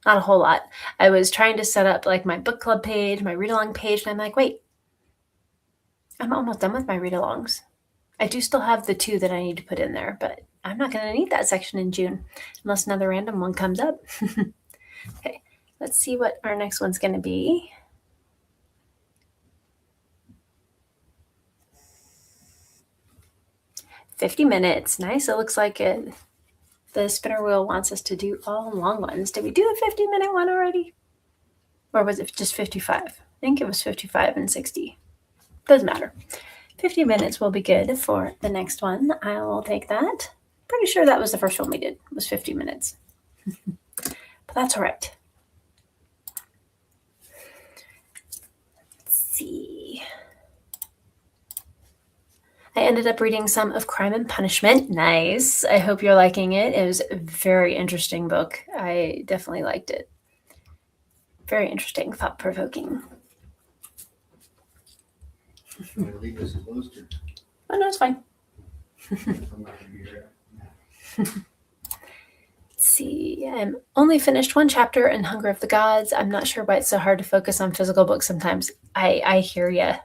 Not a whole lot. I was trying to set up like my book club page, my read-along page, and I'm like, wait, I'm almost done with my read-alongs. I do still have the 2 that I need to put in there, but I'm not going to need that section in June unless another random one comes up. Okay, let's see what our next one's going to be. "50 minutes. Nice. It looks like the spinner wheel wants us to do all long ones. Did we do a 50-minute one already? Or was it just 55? I think it was 55 and 60. Doesn't matter. 50 minutes will be good for the next one. I will take that. Pretty sure that was the first one we did, was 50 minutes. But that's all right. Let's see. I ended up reading some of Crime and Punishment. Nice. I hope you're liking it. It was a very interesting book. I definitely liked it. Very interesting, thought-provoking. Leave this closer. Oh, no, it's fine. I'm not gonna be here. Let's see. I'm only finished one chapter in Hunger of the Gods. I'm not sure why it's so hard to focus on physical books sometimes. I hear ya.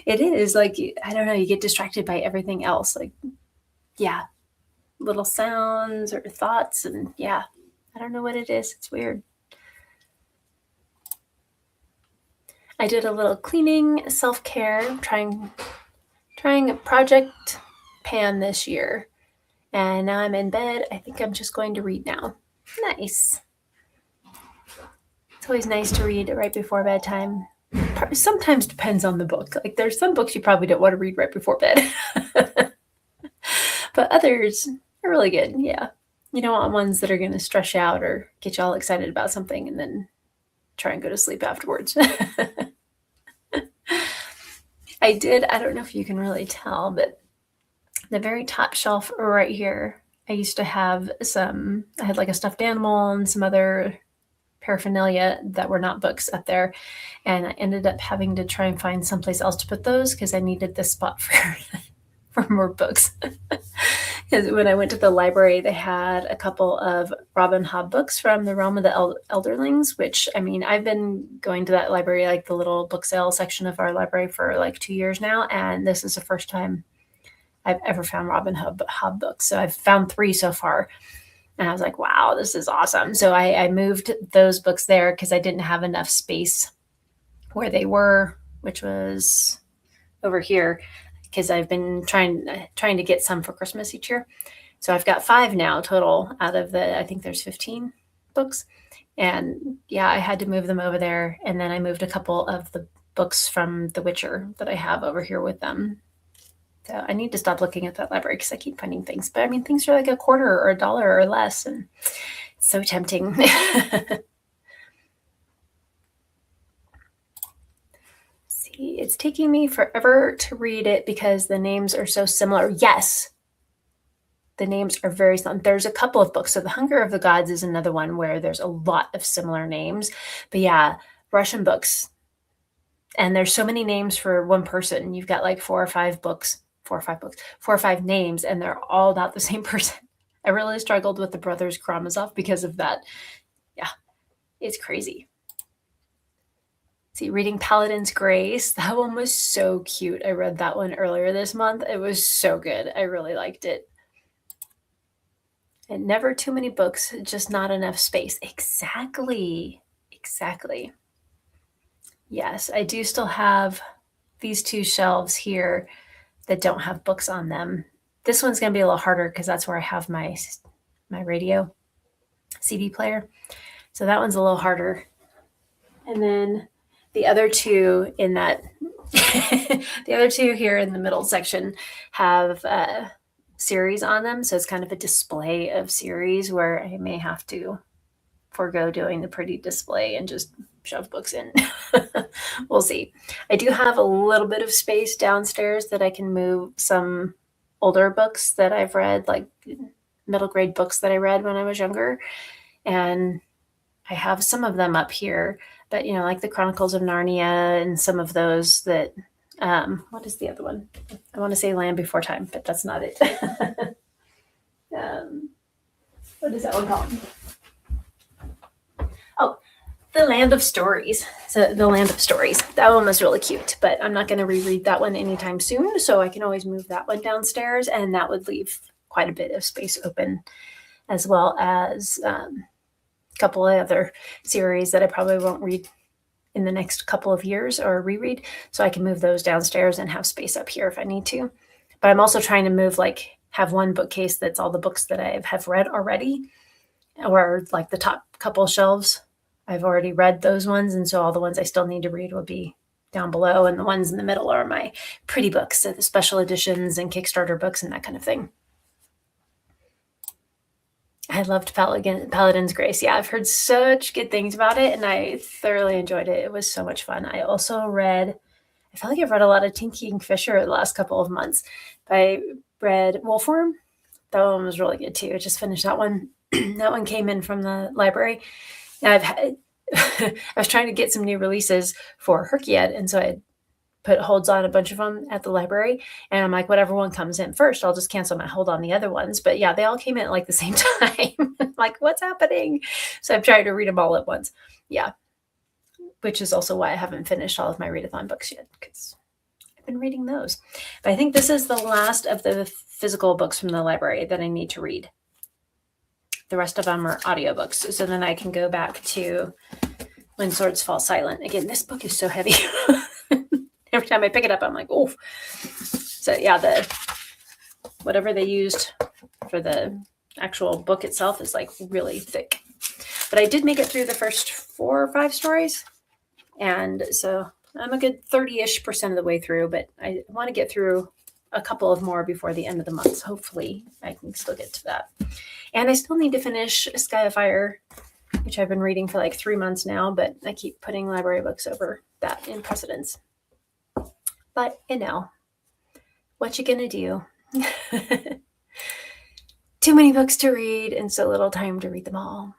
It is like, I don't know, you get distracted by everything else. Like, yeah, little sounds or thoughts. And yeah, I don't know what it is. It's weird. I did a little cleaning, self-care, trying Project Pan this year. And now I'm in bed. I think I'm just going to read now. Nice. It's always nice to read right before bedtime. Sometimes depends on the book. Like there's some books you probably don't want to read right before bed. But others are really good. Yeah. You don't want ones that are going to stress you out or get you all excited about something and then try and go to sleep afterwards. I don't know if you can really tell, but the very top shelf right here, I used to have I had like a stuffed animal and some other paraphernalia that were not books up there. And I ended up having to try and find someplace else to put those because I needed this spot for more books. Because when I went to the library, they had a couple of Robin Hobb books from the Realm of the Elderlings, which, I mean, I've been going to that library, like the little book sale section of our library, for like 2 years now. And this is the first time I've ever found Robin Hobb books. So I've found 3 so far. And I was like, wow, this is awesome. So I moved those books there because I didn't have enough space where they were, which was over here, because I've been trying to get some for Christmas each year. So I've got 5 now total out of I think there's 15 books. And yeah, I had to move them over there. And then I moved a couple of the books from The Witcher that I have over here with them. So I need to stop looking at that library because I keep finding things. But I mean, things are like $0.25 or $1 or less. And it's so tempting. See, it's taking me forever to read it because the names are so similar. Yes, the names are very similar. There's a couple of books. So The Hunger of the Gods is another one where there's a lot of similar names. But yeah, Russian books, And there's so many names for one person. You've got like four or five books, four or five names, and they're all about the same person. I really struggled with the Brothers Karamazov because of that. Yeah, it's crazy. See, reading Paladin's Grace, that one was so cute. I read that one earlier this month. It was so good. I really liked it. And never too many books, just not enough space. Exactly. Exactly. Yes, I do still have these two shelves here that don't have books on them. This one's going to be a little harder because that's where I have my radio CD player. So that one's a little harder. And then the other two in that the other two here in the middle section have series on them. So it's kind of a display of series where I may have to forego doing the pretty display and just shove books in. We'll see. I do have a little bit of space downstairs that I can move some older books that I've read, like middle grade books that I read when I was younger. And I have some of them up here, but like the Chronicles of Narnia and some of those that, what is the other one? I want to say Land Before Time, but that's not it. What is that one called? Oh, The Land of Stories. So The Land of Stories. That one was really cute, but I'm not going to reread that one anytime soon. So I can always move that one downstairs, and that would leave quite a bit of space open, as well as a couple of other series that I probably won't read in the next couple of years or reread. So I can move those downstairs and have space up here if I need to. But I'm also trying to move, like, have one bookcase that's all the books that I have read already, or like the top couple shelves. I've already read those ones, and so all the ones I still need to read will be down below, and the ones in the middle are my pretty books, so the special editions and Kickstarter books and that kind of thing. I loved Paladin's Grace. Yeah, I've heard such good things about it, and I thoroughly enjoyed it. It was so much fun. I also read, I feel like I've read a lot of Tinky and Fisher the last couple of months. I read Wolfworm. That one was really good too. I just finished that one. That one came in from the library. And I've had, I was trying to get some new releases for Herkiad, and so I put holds on a bunch of them at the library, and I'm like, whatever one comes in first, I'll just cancel my hold on the other ones. But yeah, they all came in at like the same time. Like, what's happening? So I've tried to read them all at once. Yeah, which is also why I haven't finished all of my readathon books yet, because I've been reading those. But I think this is the last of the physical books from the library that I need to read. The rest of them are audiobooks, so then I can go back to When Swords Fall Silent. Again, this book is so heavy. Every time I pick it up, I'm like, oh. So yeah, whatever they used for the actual book itself is like really thick. But I did make it through the first 4 or 5 stories, and so I'm a good 30-ish% of the way through, but I want to get through a couple of more before the end of the month. So hopefully I can still get to that. And I still need to finish Sky of Fire, which I've been reading for like 3 months now, but I keep putting library books over that in precedence. But what you gonna do? Too many books to read and so little time to read them all.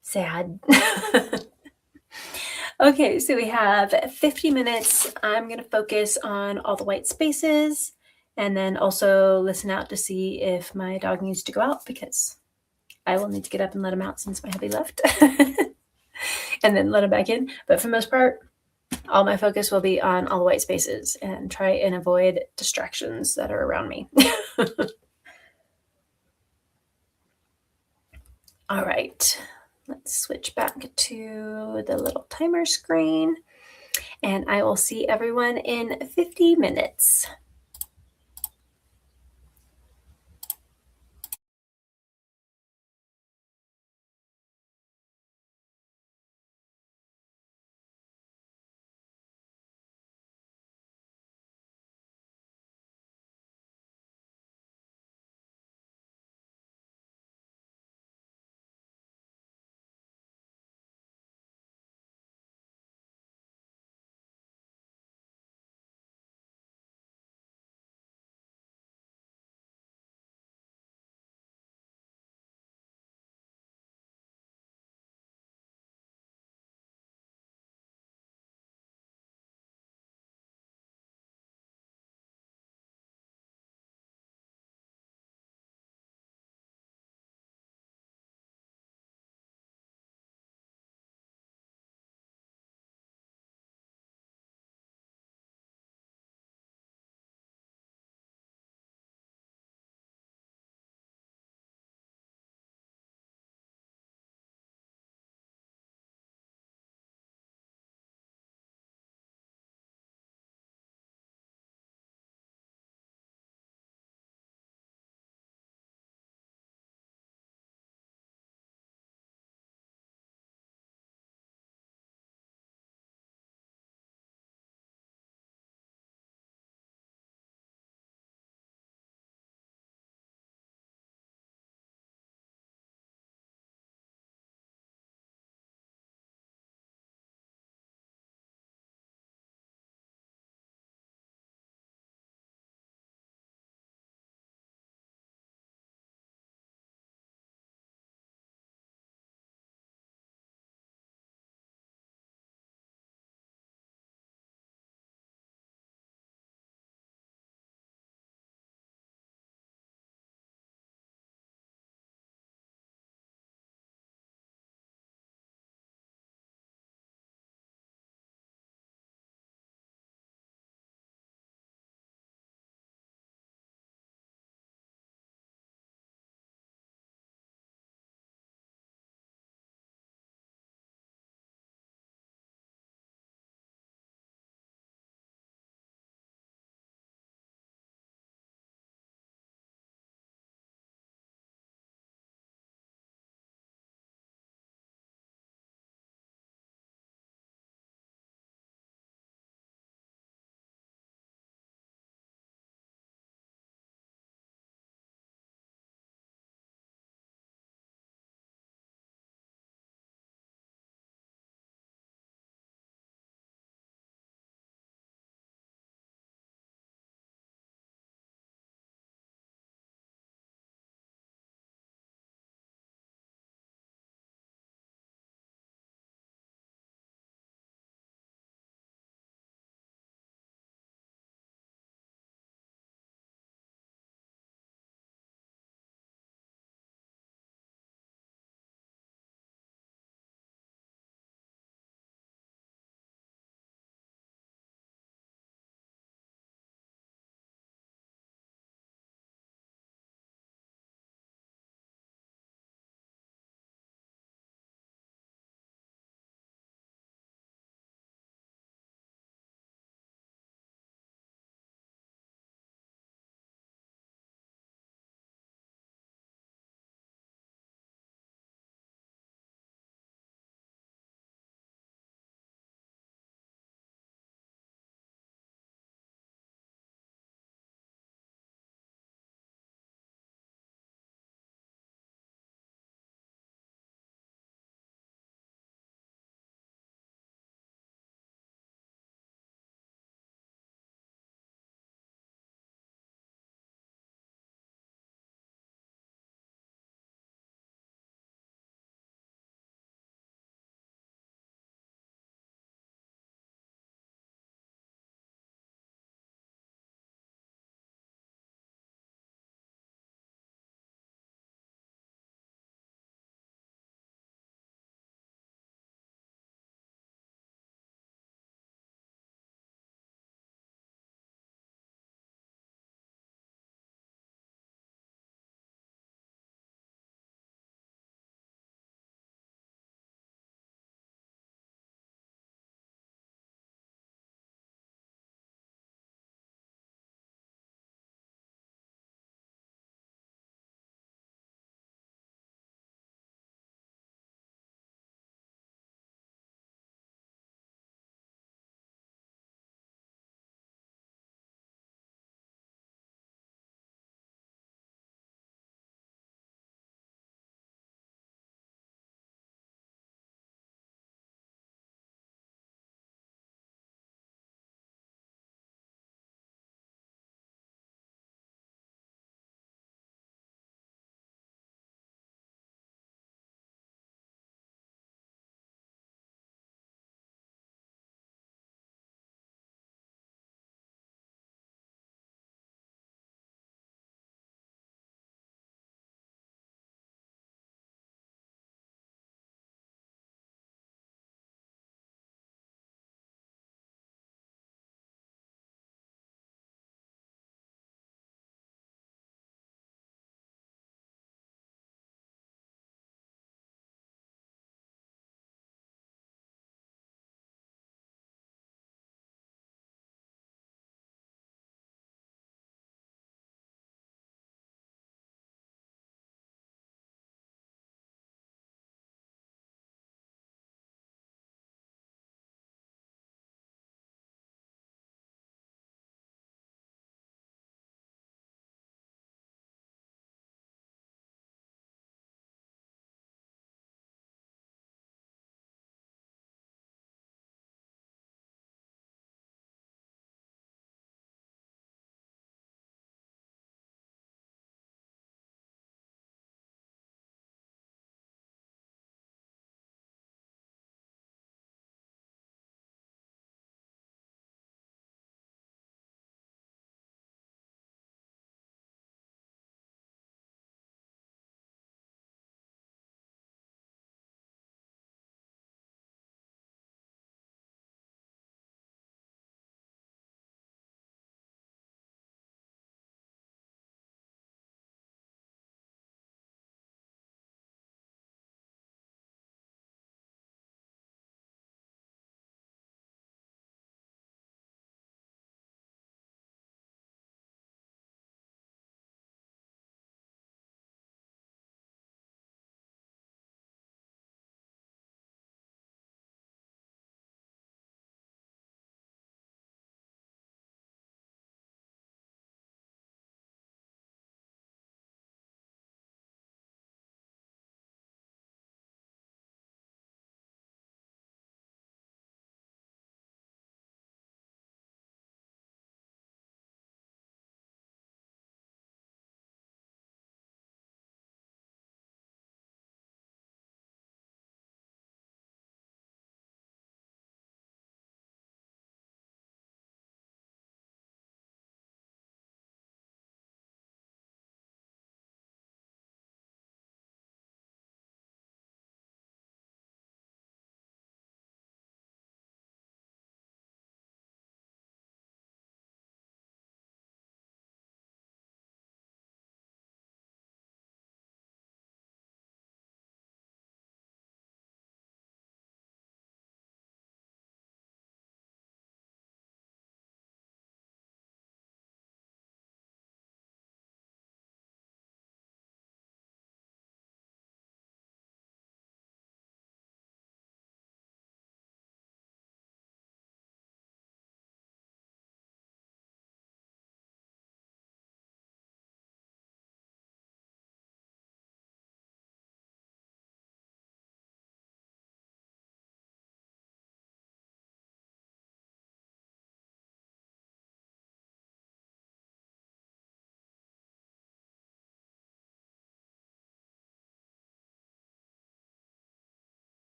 Sad. Okay, so we have 50 minutes. I'm going to focus on all the white spaces and then also listen out to see if my dog needs to go out, because I will need to get up and let him out since my hubby left and then let him back in. But for the most part, all my focus will be on all the white spaces and try and avoid distractions that are around me. All right, let's switch back to the little timer screen, and I will see everyone in 50 minutes.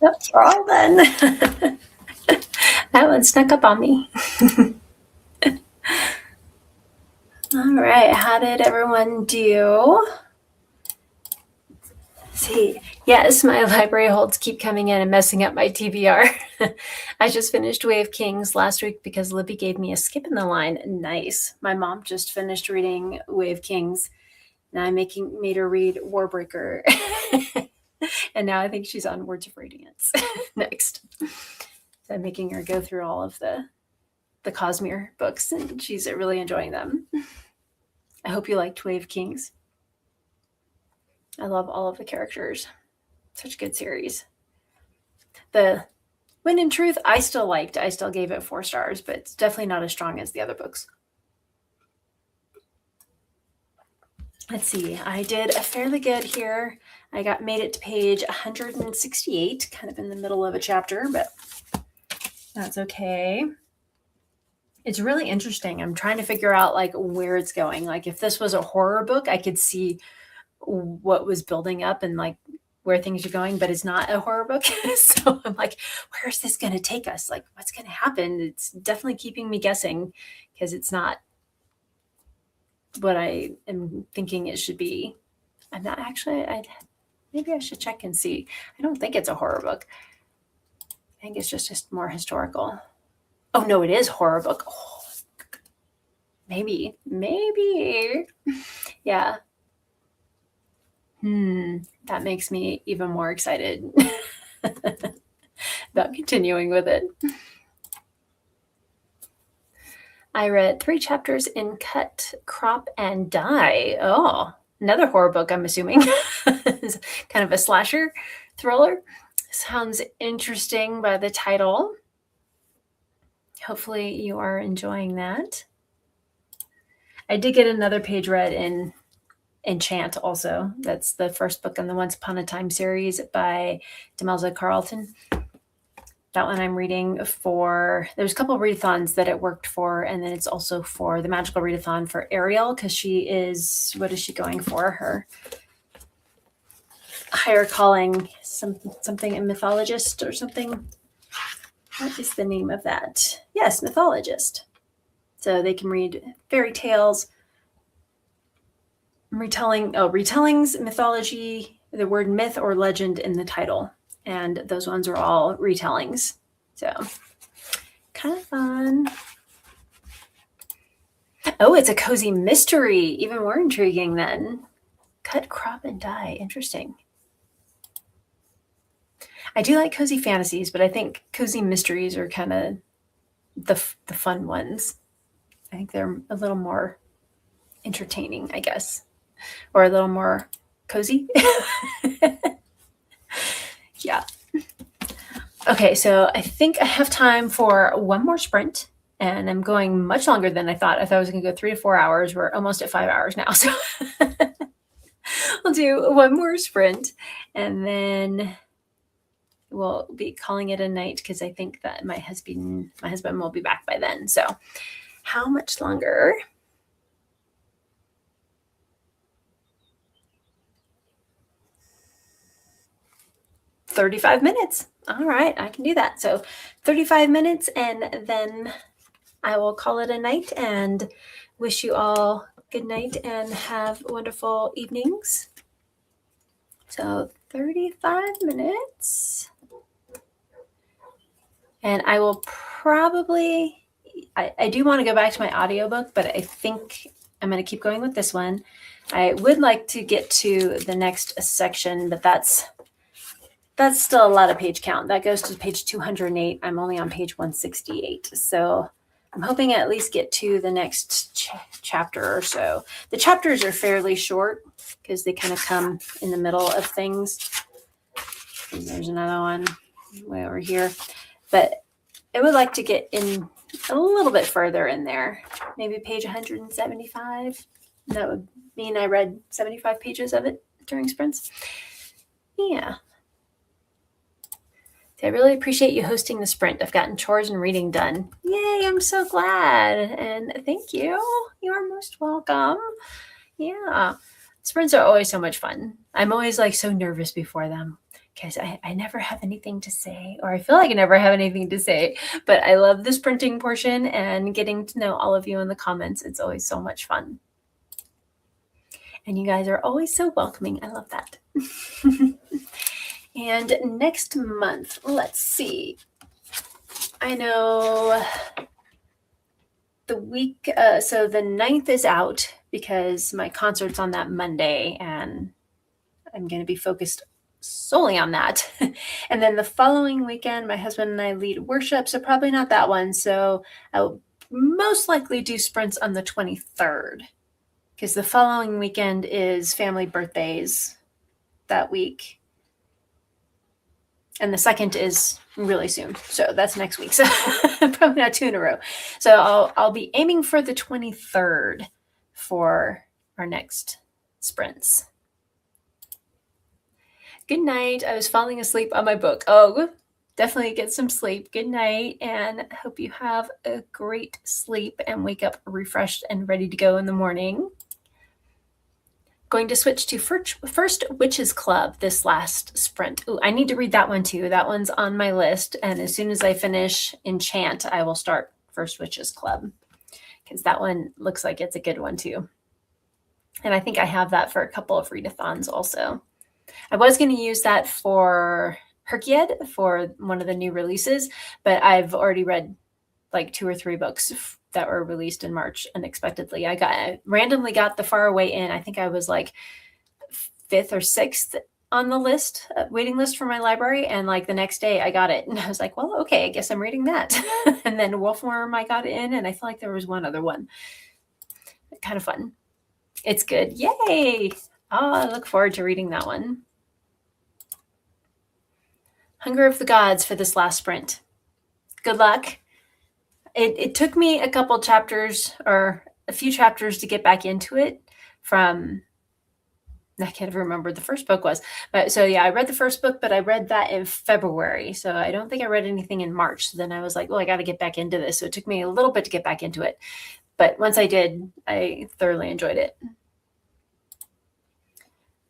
Yep, we're all done. That one snuck up on me. All right, how did everyone do? Let's see, yes, my library holds keep coming in and messing up my TBR. I just finished Way of Kings last week because Libby gave me a skip in the line. Nice. My mom just finished reading Way of Kings. Now I made her read Warbreaker. And now I think she's on Words of Radiance next. So I'm making her go through all of the Cosmere books, and she's really enjoying them. I hope you liked Way of Kings. I love all of the characters. Such a good series. The When in Truth, I still liked. I still gave it 4 stars, but it's definitely not as strong as the other books. Let's see. I did a fairly good here. I made it to page 168, kind of in the middle of a chapter, but that's okay. It's really interesting. I'm trying to figure out like where it's going. Like if this was a horror book, I could see what was building up and like where things are going, but it's not a horror book. So I'm like, where is this going to take us? Like what's going to happen? It's definitely keeping me guessing because it's not what I am thinking it should be. I'm not actually, maybe I should check and see. I don't think it's a horror book. I think it's just more historical. Oh no, it is horror book. Oh, maybe. Yeah. That makes me even more excited about continuing with it. I read 3 chapters in Cut, Crop, and Die. Oh, another horror book, I'm assuming. It's kind of a slasher thriller. Sounds interesting by the title. Hopefully you are enjoying that. I did get another page read in Enchant also. That's the first book in the Once Upon a Time series by Demelza Carlton. That one I'm reading for, there's a couple of readathons that it worked for, and then it's also for the magical readathon for Ariel, because she is, what is she going for? Her higher calling, something a mythologist or something. What is the name of that? Yes, mythologist. So they can read fairy tales, retellings, mythology, the word myth or legend in the title. And those ones are all retellings. So kind of fun. Oh, it's a cozy mystery. Even more intriguing then. Cut, Crop, and Die. Interesting. I do like cozy fantasies, but I think cozy mysteries are kind of the fun ones. I think they're a little more entertaining, I guess, or a little more cozy. Yeah. Okay, so I think I have time for one more sprint, and I'm going much longer than I thought. I thought I was going to go 3 to 4 hours. We're almost at 5 hours now, so we'll do one more sprint, and then we'll be calling it a night because I think that my husband will be back by then. So, how much longer? "35 minutes. All right, I can do that. So 35 minutes, and then I will call it a night and wish you all good night and have wonderful evenings. So 35 minutes. And I will probably, I do want to go back to my audiobook, but I think I'm going to keep going with this one. I would like to get to the next section, but that's still a lot of page count. That goes to page 208. I'm only on page 168. So I'm hoping I at least get to the next chapter or so. The chapters are fairly short because they kind of come in the middle of things. And there's another one way over here. But I would like to get in a little bit further in there. Maybe page 175. That would mean I read 75 pages of it during sprints. Yeah. I really appreciate you hosting the sprint. I've gotten chores and reading done. Yay, I'm so glad. And thank you. You are most welcome. Yeah. Sprints are always so much fun. I'm always like so nervous before them. because I never have anything to say, or I feel like I never have anything to say, but I love the sprinting portion and getting to know all of you in the comments. It's always so much fun. And you guys are always so welcoming. I love that. And next month, let's see. I know the week, so the 9th is out because my concert's on that Monday and I'm going to be focused solely on that. And then the following weekend, my husband and I lead worship, so probably not that one. So I'll most likely do sprints on the 23rd because the following weekend is family birthdays that week. And the second is really soon. So that's next week. So probably not 2 in a row. So I'll be aiming for the 23rd for our next sprints. Good night. I was falling asleep on my book. Oh, definitely get some sleep. Good night, and hope you have a great sleep and wake up refreshed and ready to go in the morning. Going to switch to First Witches Club this last sprint. Ooh, I need to read that one too. That one's on my list, and as soon as I finish Enchant, I will start First Witches Club because that one looks like it's a good one too. And I think I have that for a couple of readathons also. I was going to use that for Herkied for one of the new releases, but I've already read like 2 or 3 books that were released in March unexpectedly. I randomly got The Faraway Inn. I think I was like 5th or 6th on the list, waiting list for my library, and like the next day I got it, and I was like, well, okay, I guess I'm reading that. And then Wolfworm I got in, and I feel like there was one other one. Kind of fun. It's good. Yay! Oh, I look forward to reading that one. Hunger of the Gods for this last sprint. Good luck. It took me a couple chapters or a few chapters to get back into it from, I can't remember the first book was. But so yeah, I read the first book, but I read that in February. So I don't think I read anything in March. So then I was like, well, I got to get back into this. So it took me a little bit to get back into it. But once I did, I thoroughly enjoyed it.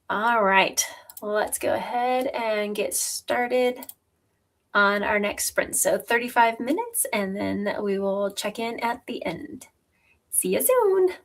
All right, let's go ahead and get started on our next sprint. So 35 minutes, and then we will check in at the end. See you soon.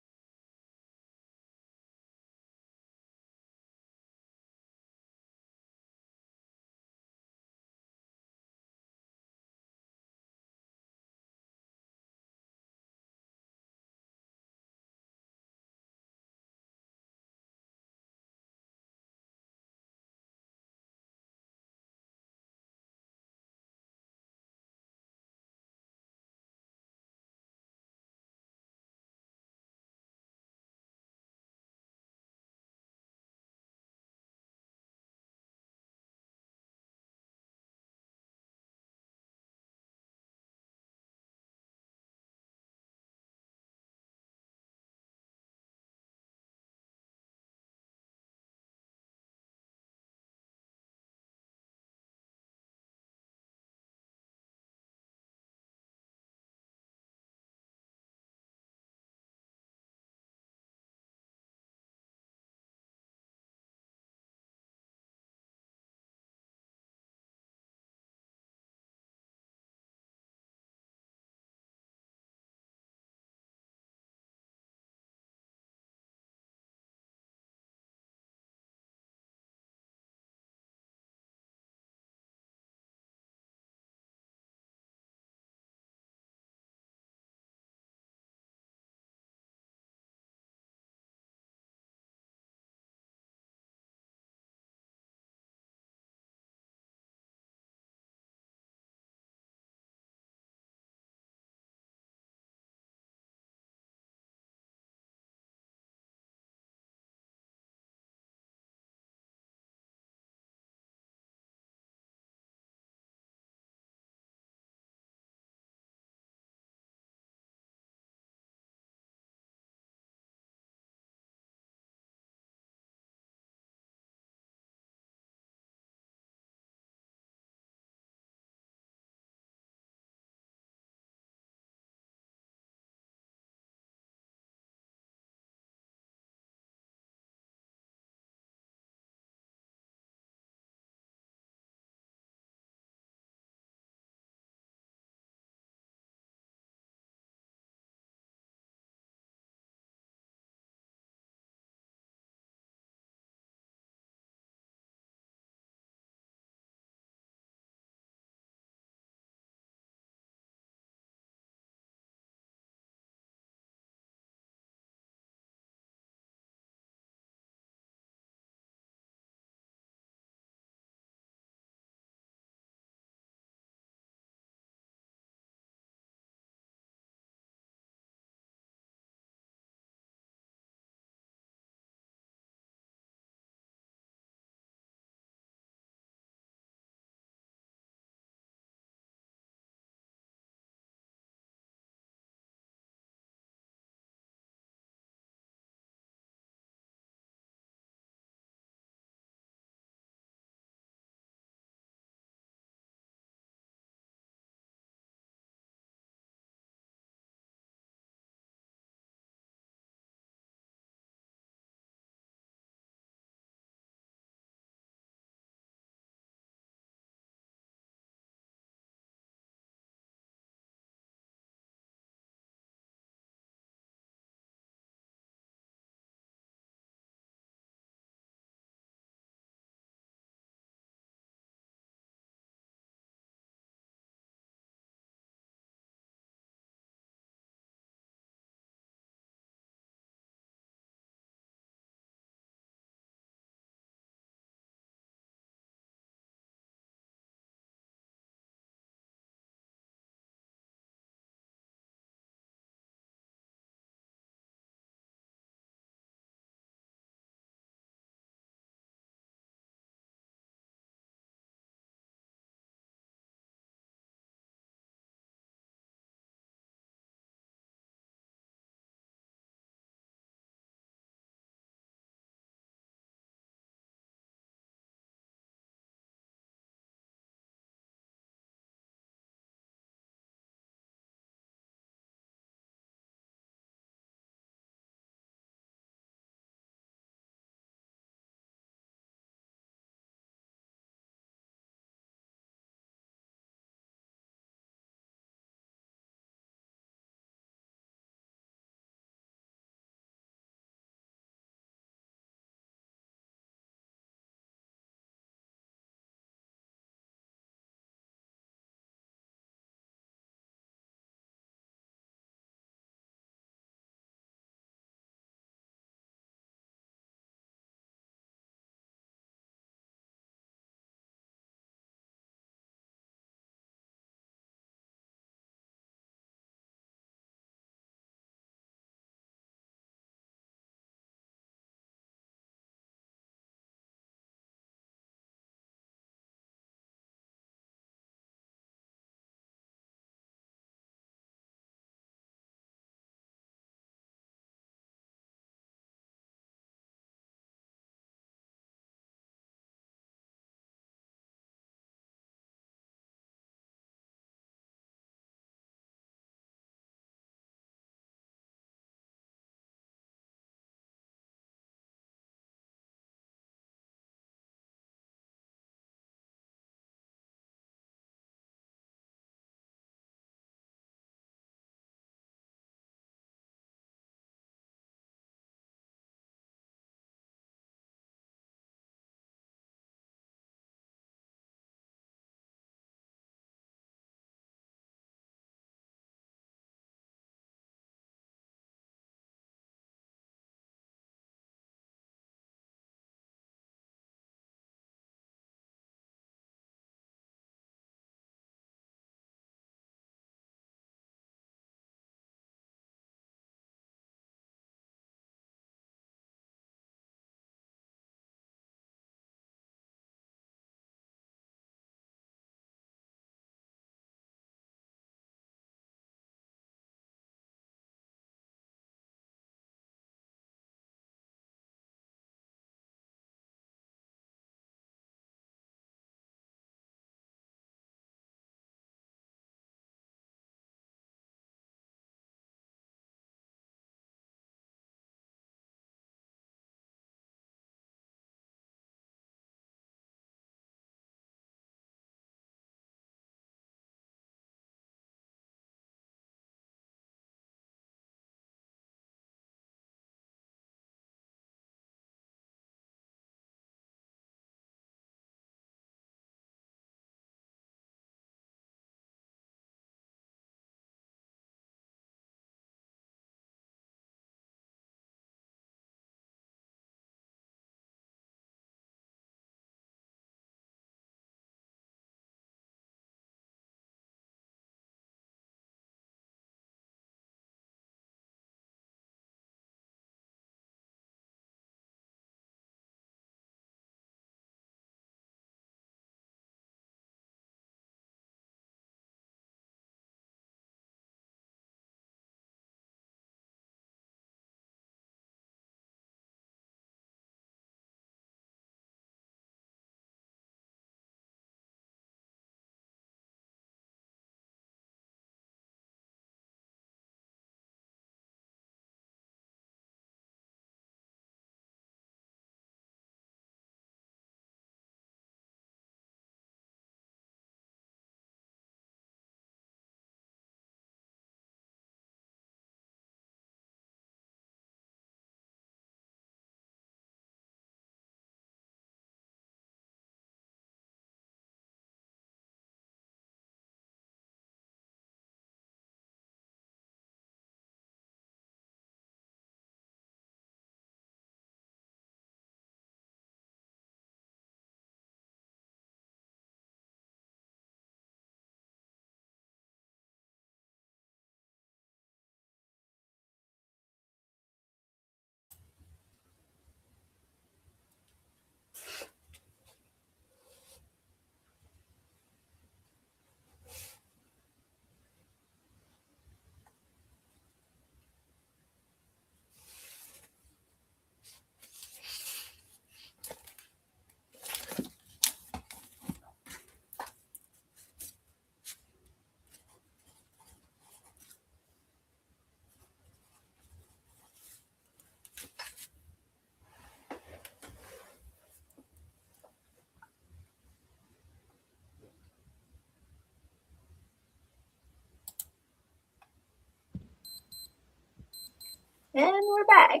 And we're back.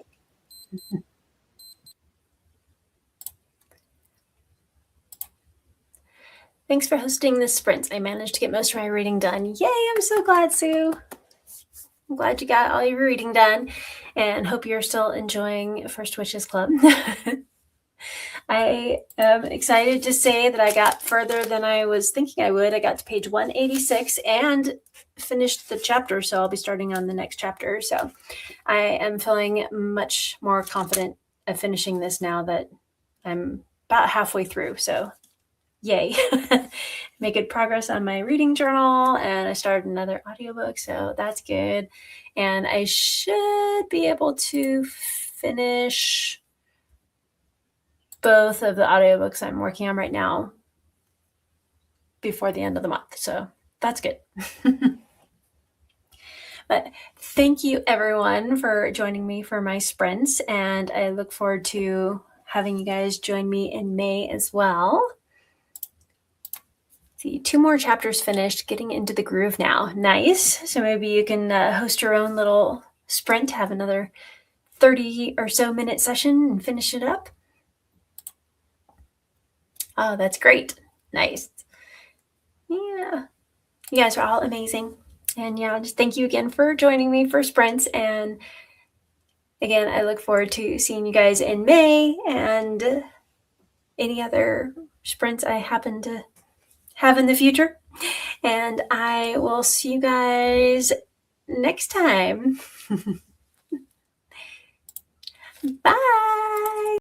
Thanks for hosting this sprint. I managed to get most of my reading done. Yay, I'm so glad, Sue. I'm glad you got all your reading done and hope you're still enjoying First Wishes Club. I am excited to say that I got further than I was thinking I would. I got to page 186 and finished the chapter, so I'll be starting on the next chapter. So I am feeling much more confident of finishing this now that I'm about halfway through. So yay. Made good progress on my reading journal, and I started another audiobook, so that's good. And I should be able to finish both of the audiobooks I'm working on right now before the end of the month. So that's good. But thank you everyone for joining me for my sprints, and I look forward to having you guys join me in May as well. See, 2 more chapters finished, getting into the groove now. Nice. So maybe you can host your own little sprint, have another 30 or so minute session and finish it up. Oh, that's great. Nice. Yeah. You guys are all amazing. And yeah, just thank you again for joining me for sprints. And again, I look forward to seeing you guys in May and any other sprints I happen to have in the future. And I will see you guys next time. Bye.